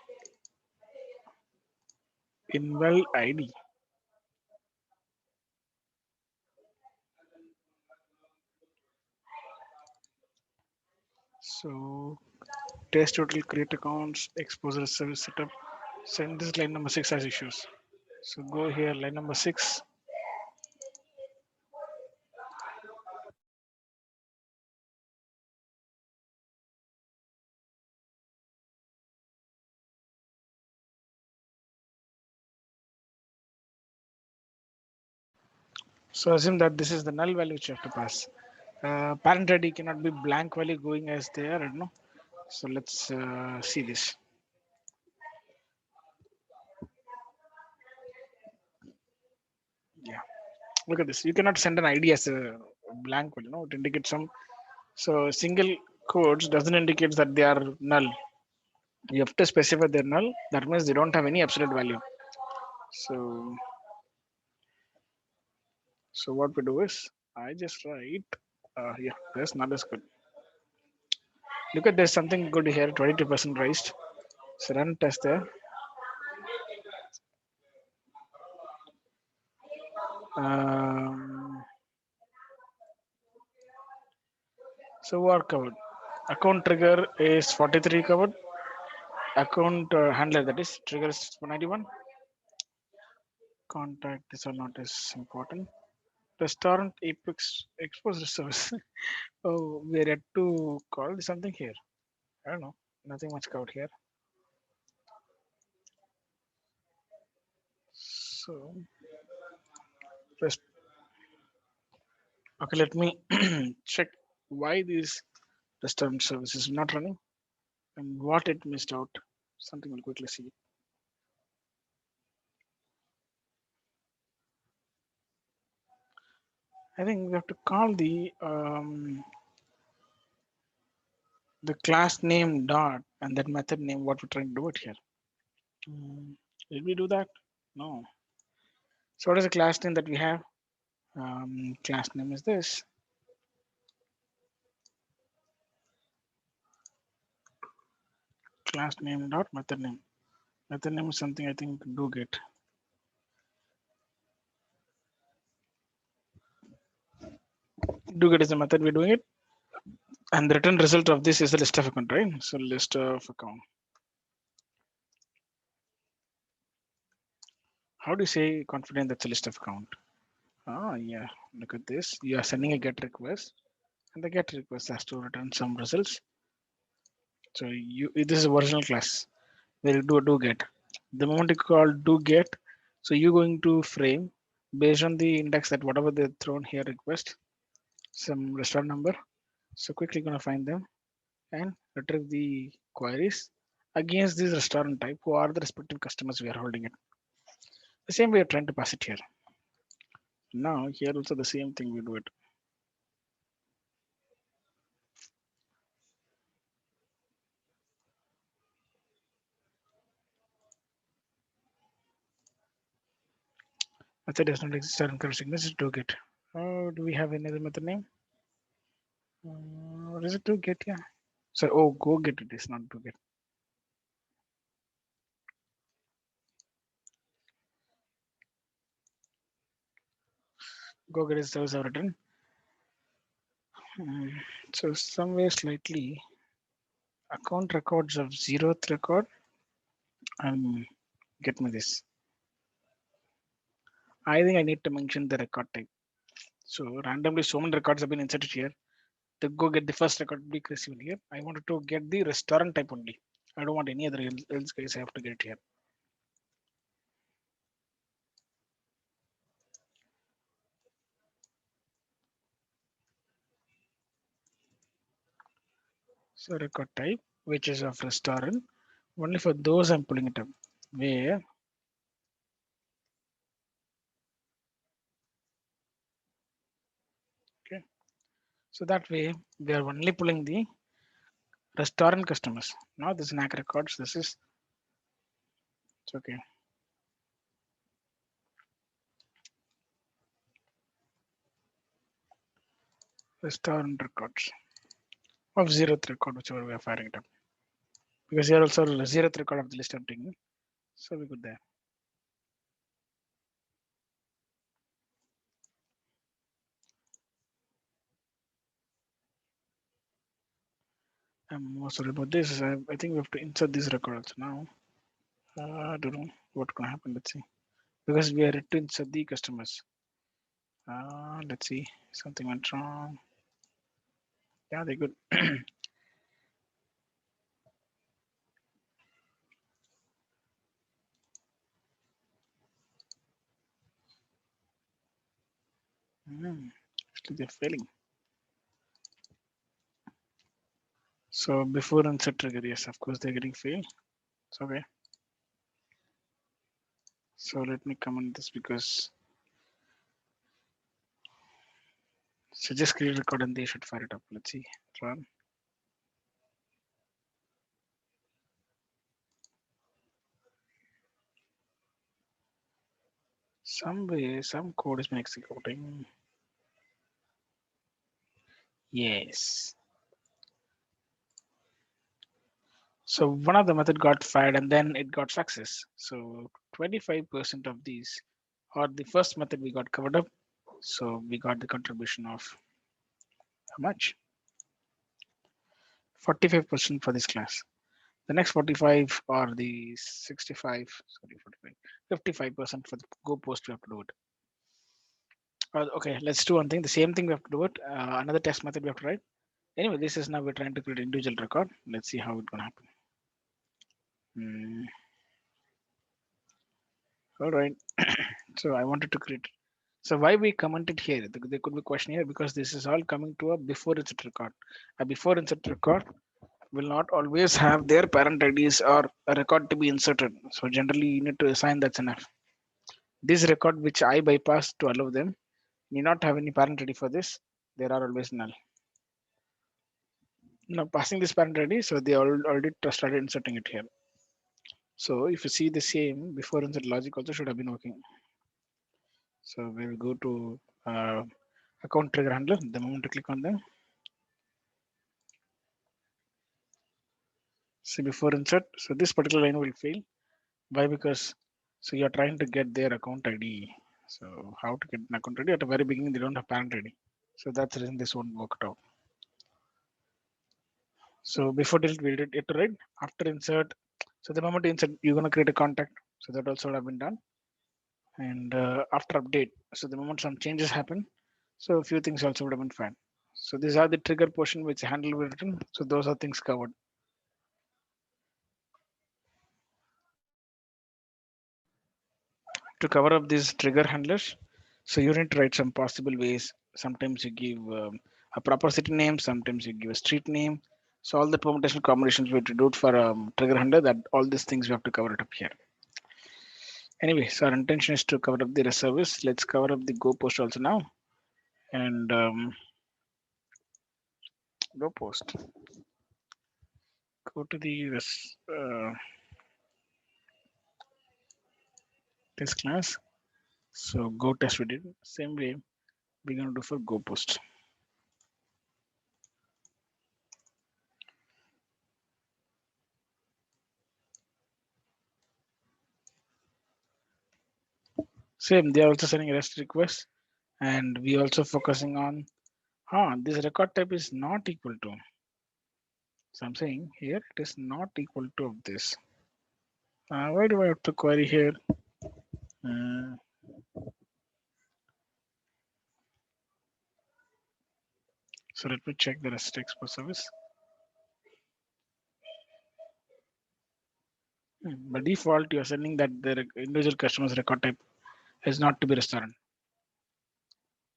Inval ID. So test total create accounts, exposure service setup. Send this line number 6 has issues. So go here, line number 6. So assume that this is the null value which you have to pass. Parent ID cannot be blank value going as there, I don't know. So let's see this. Yeah, look at this. You cannot send an ID as a blank value, no, it indicates some. So single quotes doesn't indicate that they are null. You have to specify their null. That means they don't have any absolute value. So, so what we do is I just write, yeah, this null is good. Look at there's something good here, 22% raised. So run test there. Um, so what covered? Account trigger is 43 covered. Account handler that is trigger is 191. Contact this or not is important. Restaurant Apex exposure service. Oh, we're yet to call something here. I don't know. Nothing much covered here. So first, okay, let me check why this restaurant service is not running and what it missed out. Something we'll quickly see. I think we have to call the class name dot and that method name what we're trying to do it here. Did we do that? No. So what is the class name that we have? Class name is this. Class name dot method name. Method name is something I think do get. Do get is the method we're doing it. And the return result of this is a list of account, right? So list of account. How do you say confident that's a list of account? Oh yeah, look at this. You are sending a get request and the get request has to return some results. So this is a original class where you do get. The moment you call do get, so you're going to frame based on the index that whatever they've thrown here request some restaurant number. So quickly gonna find them and retrieve the queries against this restaurant type who are the respective customers we are holding it. The same way you're trying to pass it here. Now here also the same thing we do it. Method does not exist or incorrect signatures do get. Oh, do we have any other method name? What is it to get? Yeah. So oh, go get it is not to get. Go get is service I've written. Hmm, so somewhere slightly account records of zeroth record. Get me this. I think I need to mention the record type. So randomly so many records have been inserted here. To go get the first record be received here. I wanted to get the restaurant type only. I don't want any other else guys. I have to get it here. So record type, which is of restaurant. Only for those I'm pulling it up. Where okay. So that way we are only pulling the restaurant customers. Now this is NAC records. This is it's okay. Restaurant records of zeroth record, whichever we are firing it up. Because here also the zeroth record of the list I'm taking. So we good there. I'm more sorry about this. I think we have to insert this record also now. I don't know what's gonna happen. Let's see. Because we are to insert the customers. Let's see. Something went wrong. Yeah, they're good. Actually, they're failing. So before insert trigger, yes, of course they're getting failed. It's okay. So let me comment this because so just create record and they should fire it up. Let's see. Run. Some way, some code is been executing. Yes. So one of the method got fired and then it got success. So 25% of these or the first method we got covered up. So we got the contribution of how much? 45% for this class. The next 45 or the 65, sorry, 45, 55% for the go post we have to do it. Okay, let's do one thing. The same thing we have to do it. Another test method we have to write. Anyway, this is now we're trying to create individual record. Let's see how it's gonna happen. All right. So I wanted to create. So why we commented here? There could be a question here because this is all coming to a before insert record. A before insert record will not always have their parent IDs or a record to be inserted. So generally you need to assign that's enough. This record which I bypass to allow them need not have any parent ID for this. There are always null. Now passing this parent ID, so they already started inserting it here. So if you see the same before insert logic also should have been working. So we will go to account trigger handler. The moment you click on them, see before insert. So this particular line will fail. Why? Because so you're trying to get their account ID. So how to get an account ID? At the very beginning, they don't have parent ID. So that's the reason this won't work out. So before delete, we did iterate. After insert, so the moment you insert, you're gonna create a contact. So that also would have been done. And after update, so the moment some changes happen, so a few things also would have been fine. So these are the trigger portion which handle will written. So those are things covered. To cover up these trigger handlers, So you need to write some possible ways. Sometimes you give a proper city name, sometimes you give a street name. So all the permutation combinations we have to do it for trigger handler, that all these things we have to cover it up here. Anyway, so our intention is to cover up the REST service. Let's cover up the Go post also now. And Go post. Go to the test class. So Go test we did. Same way we're going to do for Go post. Same, they are also sending REST requests, and we also focusing on this record type is not equal to. So I'm saying here it is not equal to of this. Why do I have to query here? Uh, so let me check the REST export service. By default, you are sending that the individual customer's record type is not to be restaurant.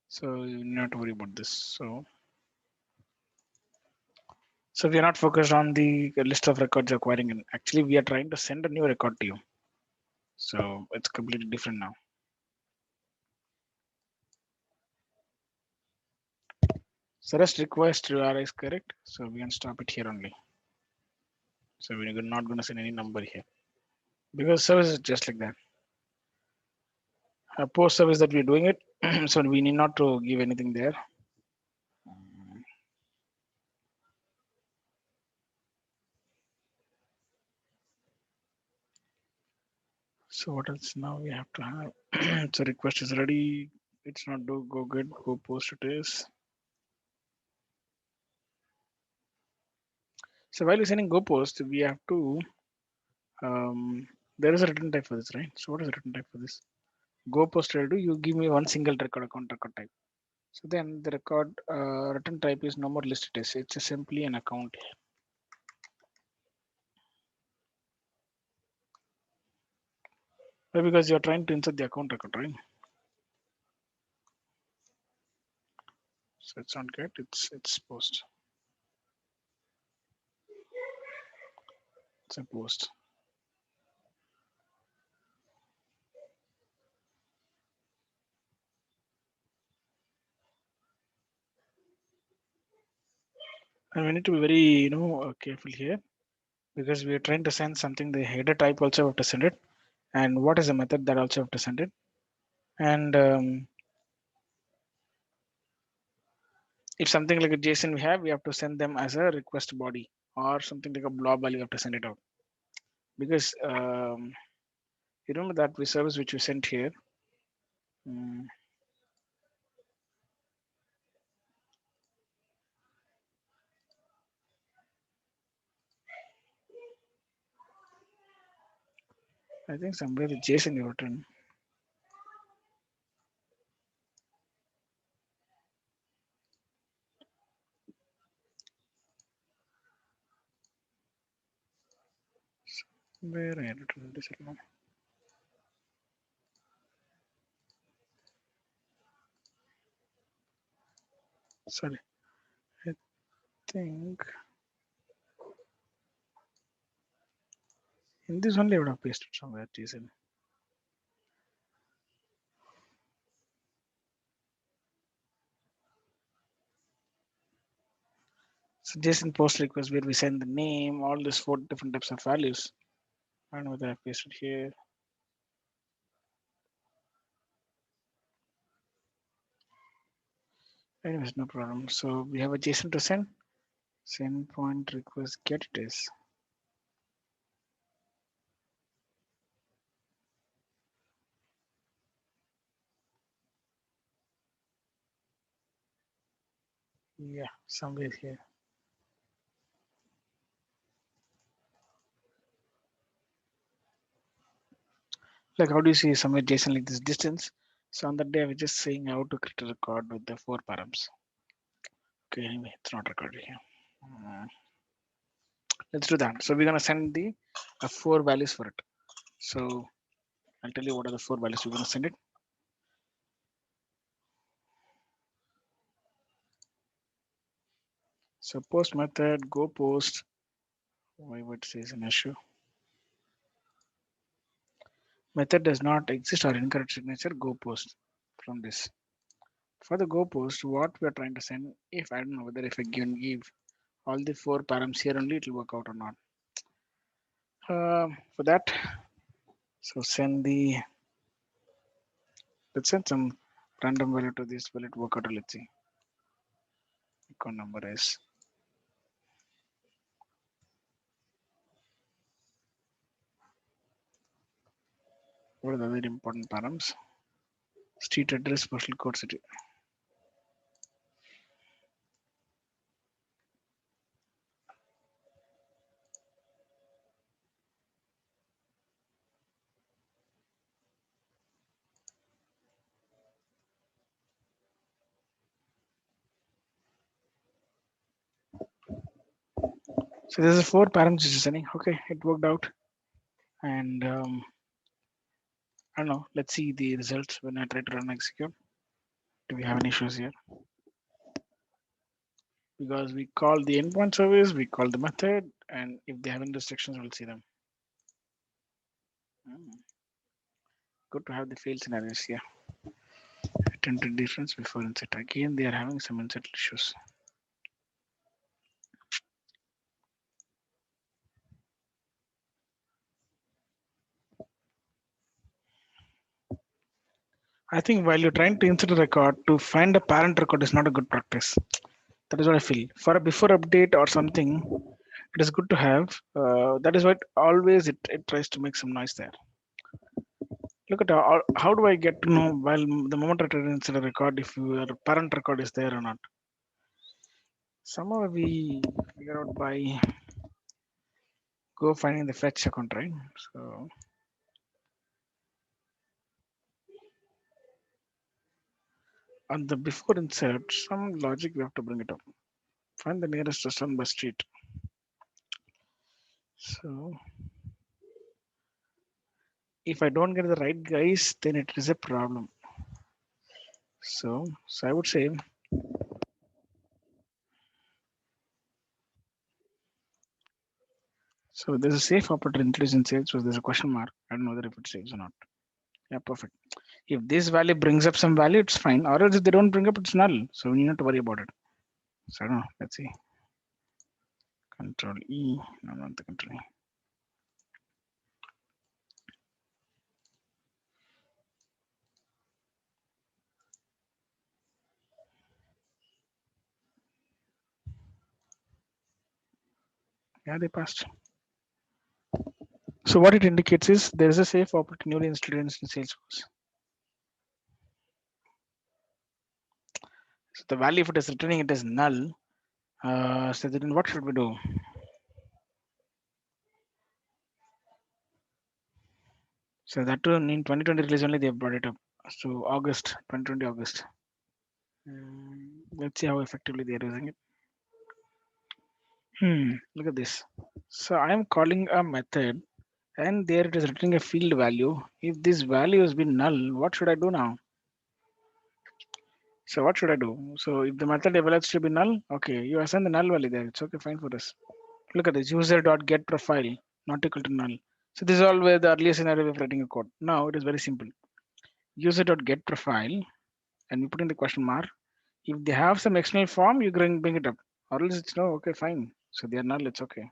So you not to worry about this. So we are not focused on the list of records acquiring. And actually, we are trying to send a new record to you. So it's completely different now. So REST request URI is correct. So we can stop it here only. So we're not going to send any number here because service is just like that. A post service that we're doing it, so we need not to give anything there. So what else now we have to have? So request is ready. It's not do go get go post it is. So while you're sending go post, we have to there is a return type for this, right? So what is the return type for this? Go post ready. You give me one single record account record type. So then the record return type is no more listed as it's just simply an account. Why? Because you're trying to insert the account record, right? So it's not get, it's post. It's a post. And we need to be very, careful here because we are trying to send something. The header type also have to send it, and what is the method that also have to send it. And if something like a JSON we have to send them as a request body or something like a blob value. We have to send it out because you remember that we service which we sent here. Um, I think somewhere the JSON you written. Where I written this now. Sorry, I think in this only I would have pasted somewhere JSON. So JSON post request where we send the name, all these 4 different types of values. I don't know whether I pasted here. Anyways, no problem. So we have a JSON to send. Send point request get it is. Yeah, somewhere here. Like how do you see somewhere JSON like this distance? So on that day I was just saying how to create a record with the 4 params. Okay, anyway, it's not recorded here. Let's do that. So we're gonna send the 4 values for it. So I'll tell you what are the 4 values we're gonna send it. So post method, go post. Why would say is an issue? Method does not exist or incorrect signature, go post from this. For the go post, what we are trying to send, if I don't know whether if I give all the 4 params here only, it will work out or not. For that, so send the, let's send some random value to this. Will it work out? Let's see. Account number is, what are the very important params? Street address, postal code, city. So there's a 4 params which is sending. Okay, it worked out. And I don't know. Let's see the results when I try to run execute. Do we have any issues here? Because we call the endpoint service, we call the method, and if they have any restrictions, we'll see them. Good to have the fail scenarios here. Attempted difference before insert. Again, they are having some insert issues. I think while you're trying to insert a record, to find a parent record is not a good practice. That is what I feel. For a before update or something, it is good to have. That is what always it tries to make some noise there. Look at how do I get to know while the moment I try to insert a record if your parent record is there or not? Somehow we figure out by go finding the fetch account, right? So on the before insert, some logic we have to bring it up. Find the nearest restaurant by street. So if I don't get the right guys, then it is a problem. So I would say so there's a safe operator introduced in sales, so there's a question mark. I don't know whether if it saves or not. Yeah, perfect. If this value brings up some value, it's fine. Or else if they don't bring up, it's null. So we need not to worry about it. So I don't know. Let's see. Control E. No, not the control E. Yeah, they passed. So what it indicates is there is a safe operator newly installed in Salesforce. So the value if it is returning it is null. So then what should we do? So that too in 2020 release only they have brought it up. So August 2020 August. Let's see how effectively they are using it. Look at this. So I am calling a method and there it is returning a field value. If this value has been null, what should I do now? So what should I do? So if the method evaluates to be null, okay, you assign the null value there. It's okay, fine for us. Look at this user.getProfile not equal to null. So this is all where the earlier scenario of writing a code. Now it is very simple. User.getProfile and we put in the question mark. If they have some external form, you bring it up. Or else it's no, okay, fine. So they are null, it's okay.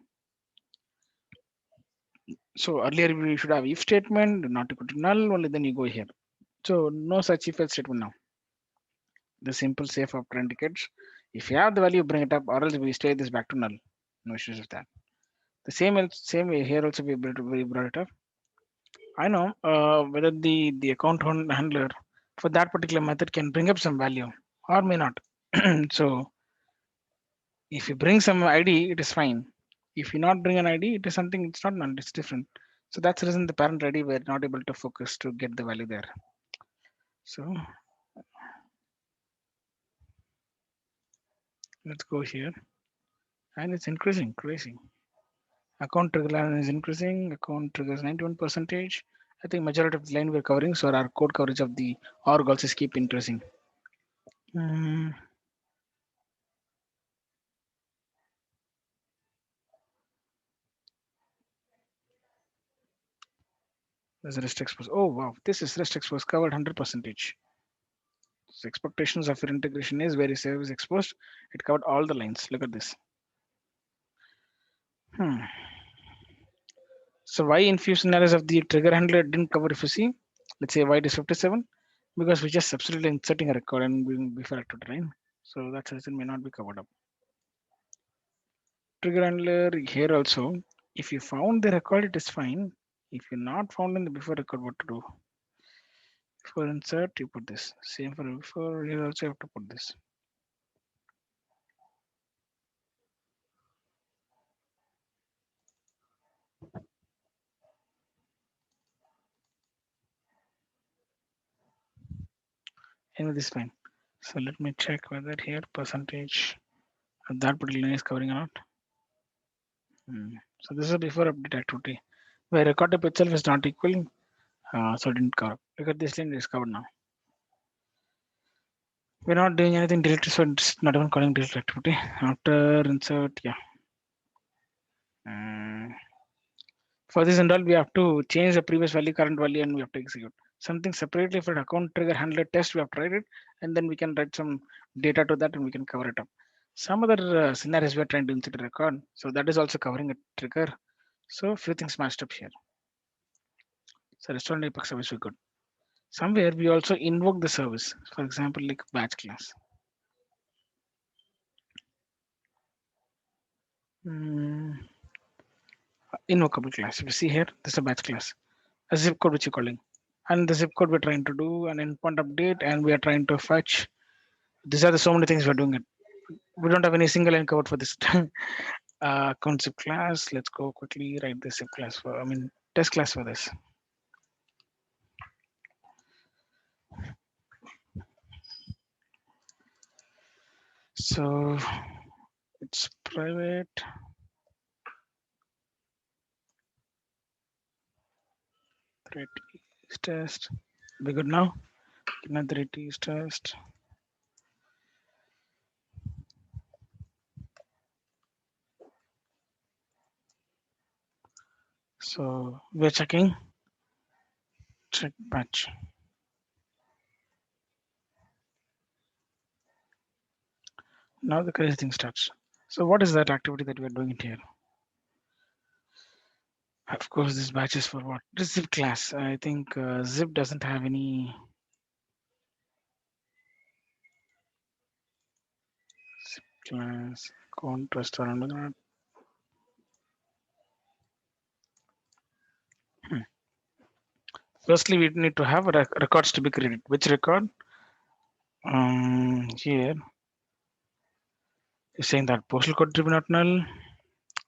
So earlier we should have if statement, not equal to null, only then you go here. So no such if else statement now. The simple safe operator indicates if you have the value, bring it up, or else we stay this back to null. No issues with that. The same way here also we brought it up. I know whether the account handler for that particular method can bring up some value or may not. So if you bring some ID, it is fine. If you not bring an ID, it is something, it's not null, it's different. So that's the reason the parent ID were not able to focus to get the value there. So let's go here. And it's increasing, crazy. Account trigger line is increasing, account triggers 91%. I think majority of the line we're covering, so our code coverage of the org also is keep increasing. There's a rest expose. Oh wow, this is rest expose covered 100%. So expectations of your integration is where your service exposed. It covered all the lines. Look at this. Hmm. So why infuse scenarios of the trigger handler didn't cover if you see? Let's say why it is 57? Because we just substituted inserting a record and being before active right? So that reason may not be covered up. Trigger handler here also. If you found the record, it is fine. If you're not found in the before record, what to do? For insert, you put this. Same for before, here also you have to put this. Anyway, this is fine. So let me check whether here percentage of that particular line is covering or not. So this is a before update activity where record type itself is not equal, so it didn't cover. Look at this line is covered now. We're not doing anything deleted, so it's not even calling delete activity. After insert, yeah. For this and all, we have to change the previous value, current value, and we have to execute something separately for account trigger handler test. We have tried it, and then we can write some data to that, and we can cover it up. Some other scenarios we are trying to insert a record, so that is also covering a trigger. So few things matched up here. So restaurant Apex service we could. Somewhere we also invoke the service. For example, like batch class. Invocable class. If you see here, this is a batch class. A zip code which you're calling. And the zip code we're trying to do an endpoint update, and we are trying to fetch. These are the so many things we're doing it. We don't have any single line code for this. Concept class. Let's go quickly write the zip class for, test class for this. So it's private. Threat is test. We good now? Another threat is test. So we're checking. Check batch. Now the crazy thing starts. So what is that activity that we're doing it here? Of course, this batch is for what? This zip class. I think zip doesn't have any zip class. Contrast around that. Firstly, we need to have records to be created. Which record? Here is saying that postal code to be not null.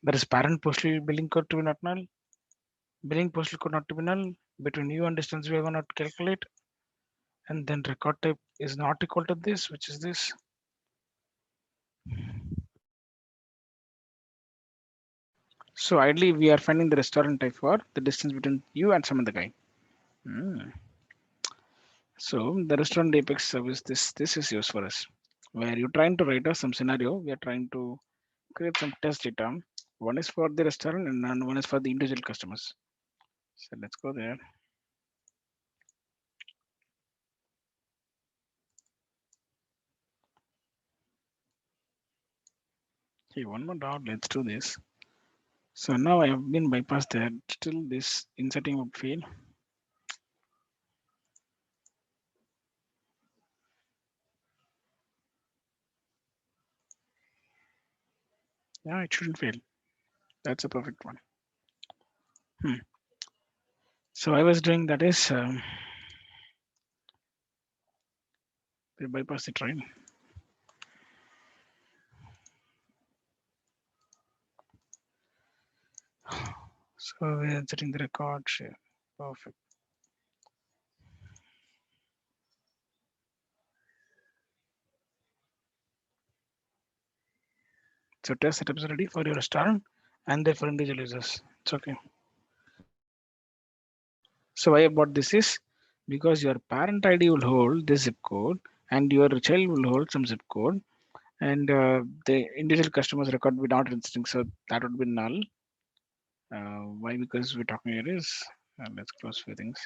There is parent postal billing code to be not null. Billing postal code not to be null. Between you and distance we are going to calculate. And then record type is not equal to this, which is this. So ideally, we are finding the restaurant type for the distance between you and some other guy. So the restaurant Apex service, this is used for us. Where you're trying to write us some scenario, we are trying to create some test data. One is for the restaurant and one is for the individual customers. So let's go there. Okay, one more dot. Let's do this. So now I have been bypassed there. Still, this inserting would fail. Yeah, it shouldn't fail. That's a perfect one. So I was doing that is we bypass it, right? So we're inserting the record share. Perfect. So test setup is ready for your restaurant and then for individual users. It's okay. So why about this is because your parent ID will hold this zip code and your child will hold some zip code and the individual customer's record will be not interesting. So that would be null. Why? Because we're talking here is Let's close few things.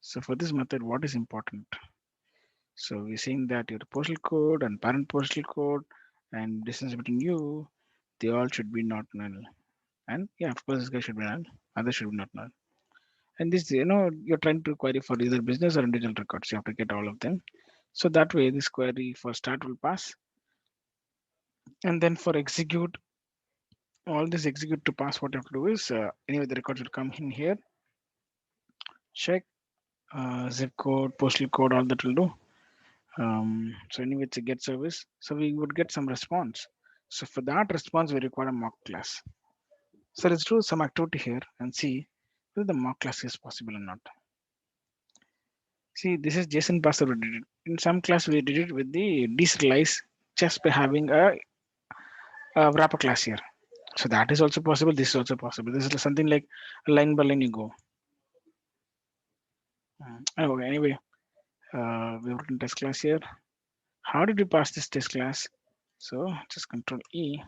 So for this method, what is important? So we're saying that your postal code and parent postal code and distance between you, they all should be not null. And yeah, of course, this guy should be null. Other should be not null. And this, you're trying to query for either business or individual records. You have to get all of them. So that way, this query for start will pass. And then for execute, all this execute to pass, what you have to do is, anyway, the records will come in here. Check zip code, postal code, all that will do. So anyway, it's a get service. So we would get some response. So for that response, we require a mock class. So let's do some activity here and see whether the mock class is possible or not. See, this is JSON parser we did it. In some class, we did it with the deserialize just by having a wrapper class here. So that is also possible. This is also possible. This is something like a line by line you go. Okay, anyway, we've written test class here. How did we pass this test class? So just Control E.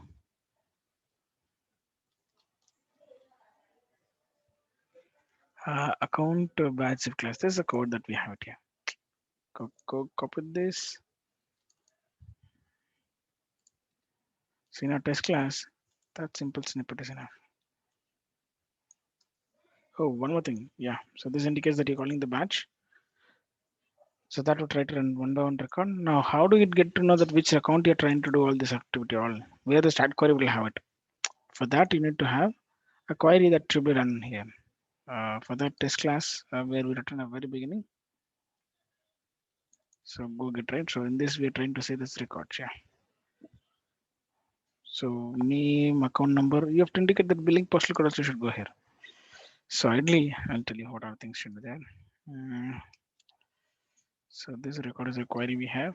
Account badge zip class. This is the code that we have here. Copy this. So in our test class, that simple snippet is enough. Oh, one more thing. Yeah. So this indicates that you're calling the batch. So that would try to run one by one record. Now, how do you get to know that which account you're trying to do all this activity all? Where the start query will have it. For that, you need to have a query that should be run here. For that test class, where we written at the very beginning. So go get right. So in this, we are trying to say this records. Yeah. So name, account number. You have to indicate that billing postal code also should go here. So ideally, I'll tell you what other things should be there. So this record is a query we have.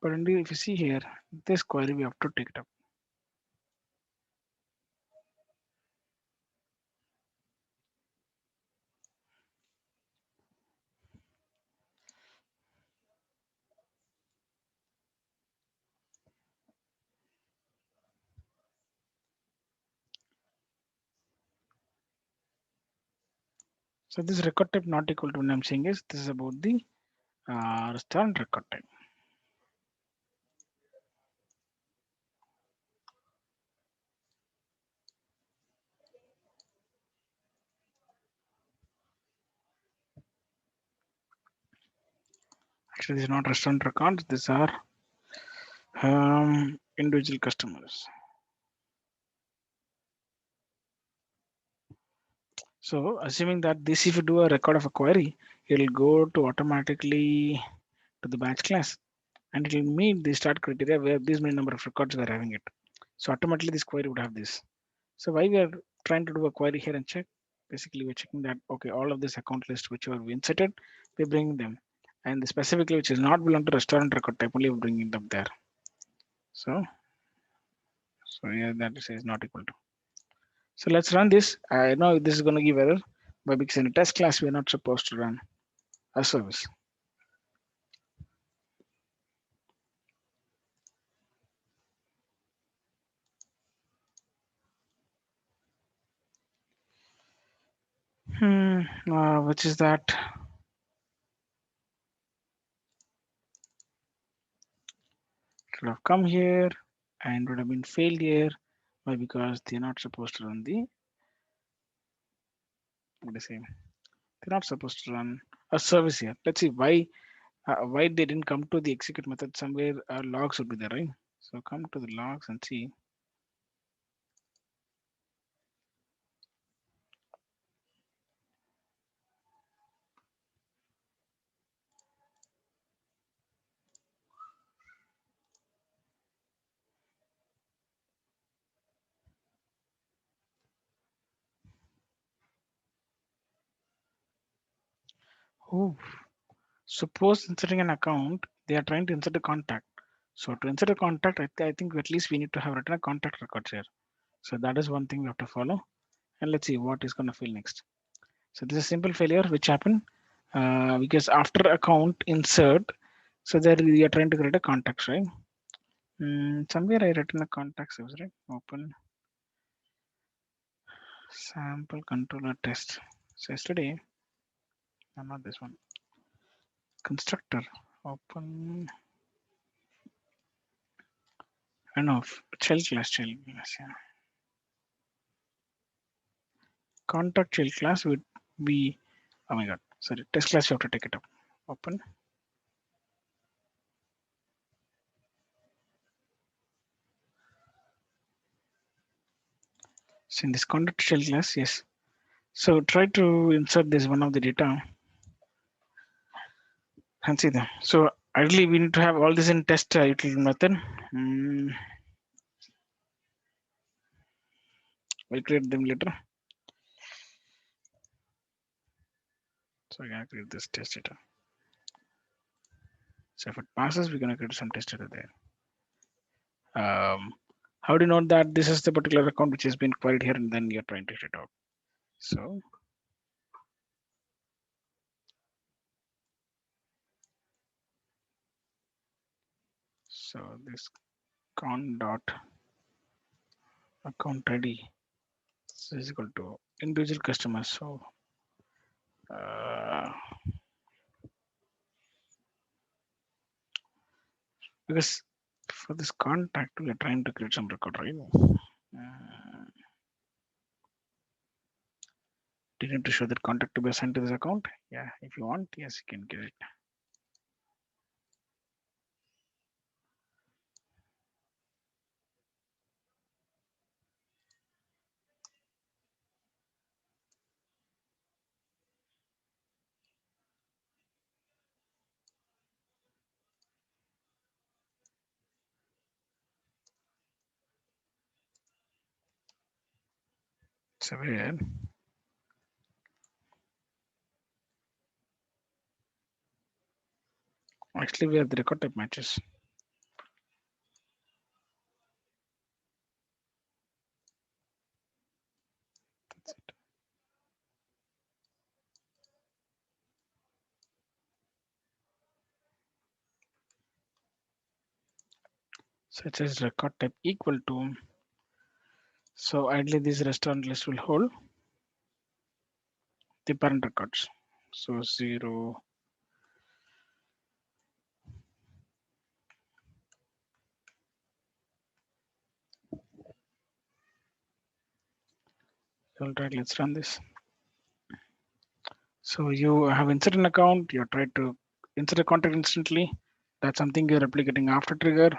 But indeed, if you see here, this query we have to take it up. So this record type not equal to what I'm saying is this is about the restaurant record type. Actually, these are not restaurant records. These are individual customers. So assuming that this, if you do a record of a query, it'll go to automatically to the batch class, and it will meet the start criteria where this many number of records we're having it. So automatically this query would have this. So why we are trying to do a query here and check? Basically, we're checking that okay, all of this account list which are inserted, we're bringing them, and specifically which is not belong to restaurant record type only we're bringing them there. So yeah, that is not equal to. So let's run this. I know this is going to give error, but because in a test class we're not supposed to run a service. Which is that it would have come here and would have been failed here. Why? Because they're not supposed to run the what do you say? They're not supposed to run a service here. Let's see why they didn't come to the execute method. Somewhere logs would be there, right? So come to the logs and see. Oh, suppose inserting an account, they are trying to insert a contact. So to insert a contact, I think at least we need to have written a contact records here. So that is one thing we have to follow. And let's see what is going to fail next. So this is a simple failure which happened because after account insert, so there we are trying to create a contact, right? Somewhere I written a contact service, right? Open sample controller test. So yesterday, no, not this one. Constructor. Open. I know. Child class. Child class. Yeah. Contact child class would be. Oh my god. Sorry. Test class. You have to take it up. Open. So in this contact child class, yes. So try to insert this one of the data and see them. So ideally, we need to have all this in test utility method. We'll create them later. So I'm gonna create this test data. So if it passes, we're gonna create some test data there. How do you know that this is the particular account which has been queried here, and then you're trying to get it out? So this con dot account ID is equal to individual customer. So because for this contact, we are trying to create some record, right? Do you need to show that contact to be assigned to this account? Yeah, if you want, yes, you can get it. So where actually we have the record type matches. That's it. Such as record type equal to. So ideally this restaurant list will hold the parent records. So 0. All right, let's run this. So you have inserted an account, you're trying to insert a contact instantly. That's something you're replicating after trigger.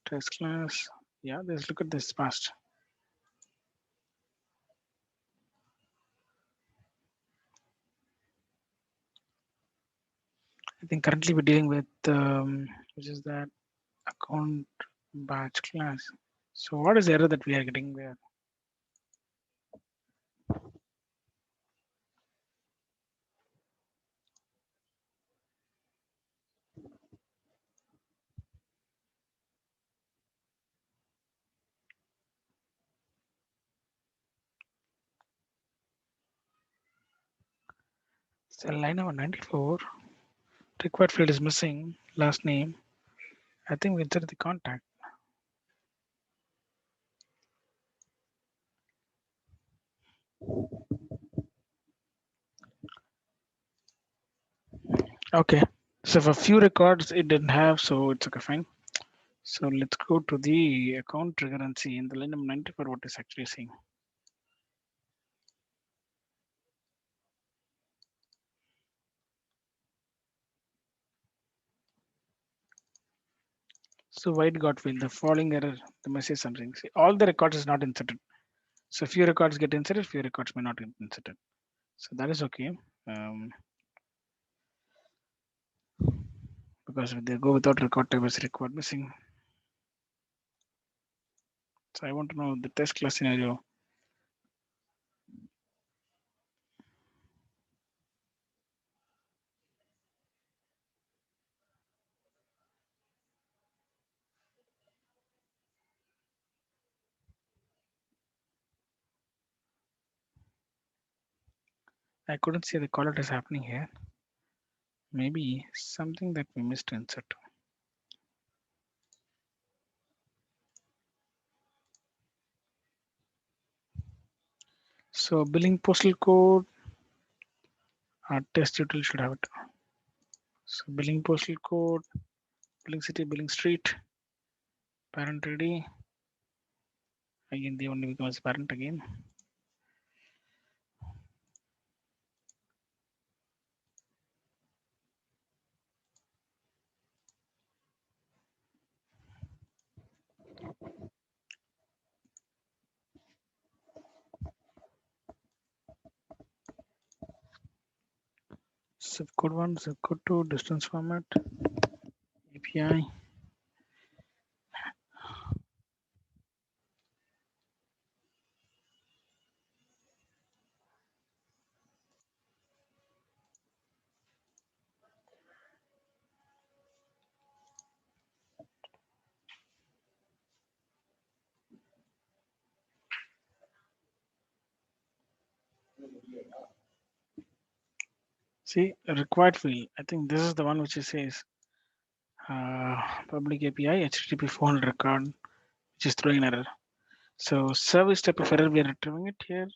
Test class. Yeah, let's look at this fast. I think currently we're dealing with which is that account batch class. So what is the error that we are getting there? So line number 94, required field is missing, last name. I think we inserted the contact. Okay, so for few records it didn't have, so it's okay, fine. So let's go to the account trigger and see in the line number 94 what is actually saying. So why it got failed? The following error, the message something. See, all the records is not inserted. So few records get inserted, few records may not get inserted. So that is okay. Because if they go without record type as record missing. So I want to know the test class scenario. I couldn't see the call that is happening here. maybe something that we missed to insert. So billing postal code, our test util should have it. So billing postal code, billing city, billing street, parent ID. Again, the only becomes parent again. Zip code 1, zip code 2, distance format, API. See, required field. I think this is the one which it says public API HTTP 400 record, which is throwing an error. So service type of error, we are retrieving it here.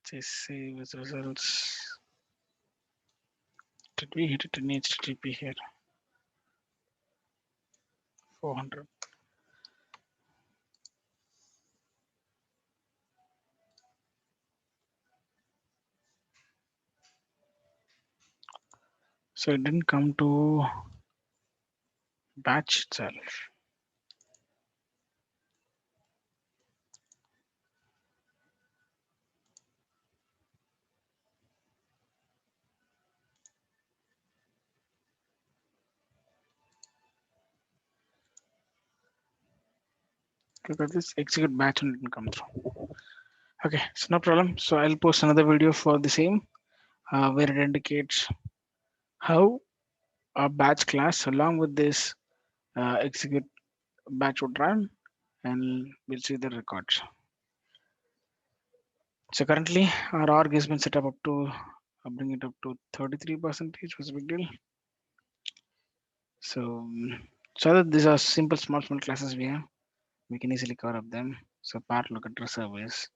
Just save as results. Did we hit it in HTTP here? 400. So it didn't come to batch itself. Because this execute batch and it didn't come through. Okay, it's no problem. So I'll post another video for the same where it indicates how a batch class along with this execute batch would run, and we'll see the records. So currently our org has been set up to bring it up to 33%, was a big deal. So so that these are simple small classes we have, we can easily cover up them. So part look at service.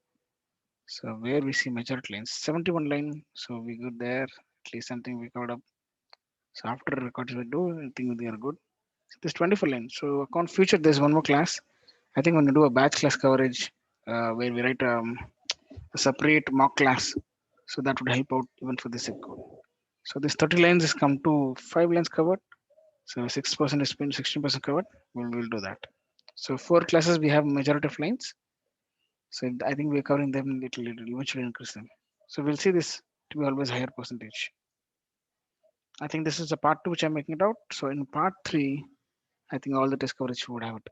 So where we see majority lanes, 71 line. So we good there. At least something we covered up. So after records we do, I think we are good. So there's 24 lines. So account future, there's one more class. I think when you do a batch class coverage, where we write a separate mock class, so that would help out even for the zip code. So this 30 lines is come to 5 lines covered. So 6% is been 16% covered. We'll do that. So 4 classes we have majority of lines. So I think we're covering them little, eventually increase them. So we'll see this to be always higher percentage. I think this is the part 2 which I'm making it out. So in part 3, I think all the test coverage would have it.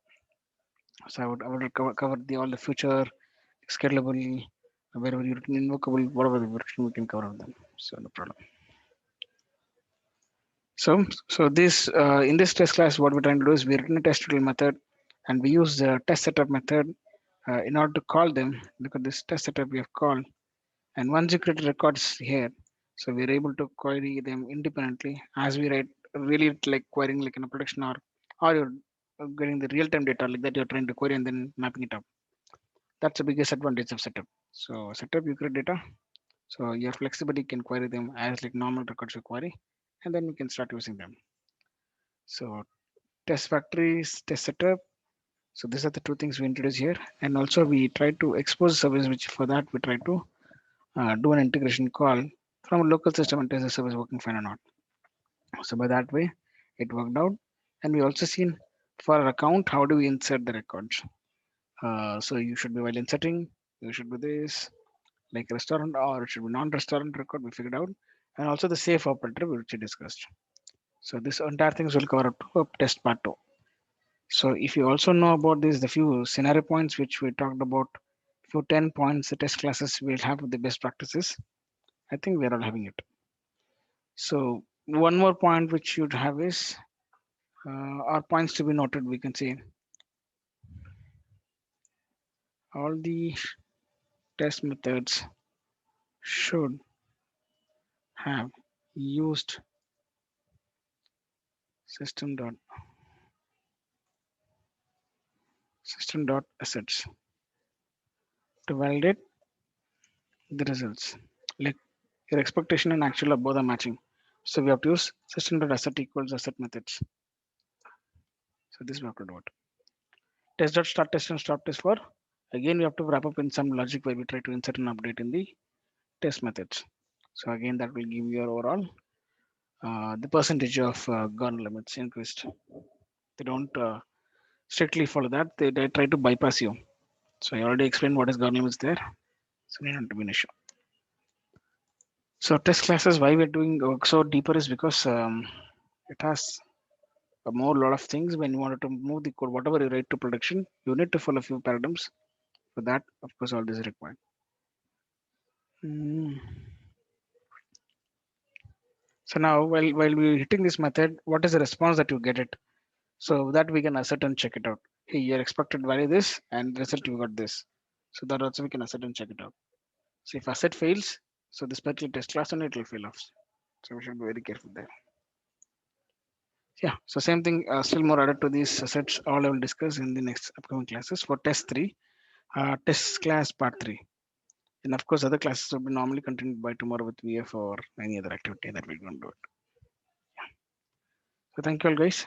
So I would cover the all the future scalable, wherever you written invocable, whatever the version we can cover them. So no problem. So this in this test class, what we're trying to do is we written a test util method, and we use the test setup method in order to call them. Look at this test setup we have called, and once you create records here, so we're able to query them independently as we write, really like querying like in a production, or you're getting the real-time data like that you're trying to query and then mapping it up. That's the biggest advantage of setup. So setup, you create data, so your flexibility can query them as like normal records you query, and then you can start using them. So test factories, test setup. So these are the two things we introduce here, and also we try to expose service, which for that we try to do an integration call from a local system and test the service working fine or not. So by that way, it worked out, and we also seen for our account how do we insert the records. So you should be while inserting, you should be this like restaurant or it should be non-restaurant record we figured out, and also the safe operator which we discussed. So this entire things will cover up to test part 2. So if you also know about this, the few scenario points which we talked about, few 10 points, the test classes we'll have with the best practices. I think we're all having it. So one more point which you'd have is our points to be noted. We can say all the test methods should have used system dot assets to validate the results. Like your expectation and actual are both are matching. So we have to use system.asset equals asset methods. So this we have to do it. Test.start test and stop test for again we have to wrap up in some logic where we try to insert an update in the test methods. So again that will give you your overall the percentage of gun limits increased. They don't strictly follow that. They try to bypass you. So I already explained what is gun limits there. So we don't have an issue. So test classes, why we're doing so deeper is because it has a more lot of things. When you wanted to move the code, whatever you write to production, you need to follow a few paradigms. For that, of course, all this is required. Mm. So now, while we're hitting this method, what is the response that you get it? So that we can assert and check it out. Hey, your expected value this, and result you got this. So that also we can assert and check it out. So if asset fails, so this particular test class only it will fail off. So we should be very careful there. Yeah, so same thing, still more added to these assets, all I will discuss in the next upcoming classes. For test 3, test class part 3. And of course, other classes will be normally continued by tomorrow with VF or any other activity that we're going to do it. Yeah. So thank you all guys.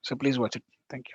So please watch it. Thank you.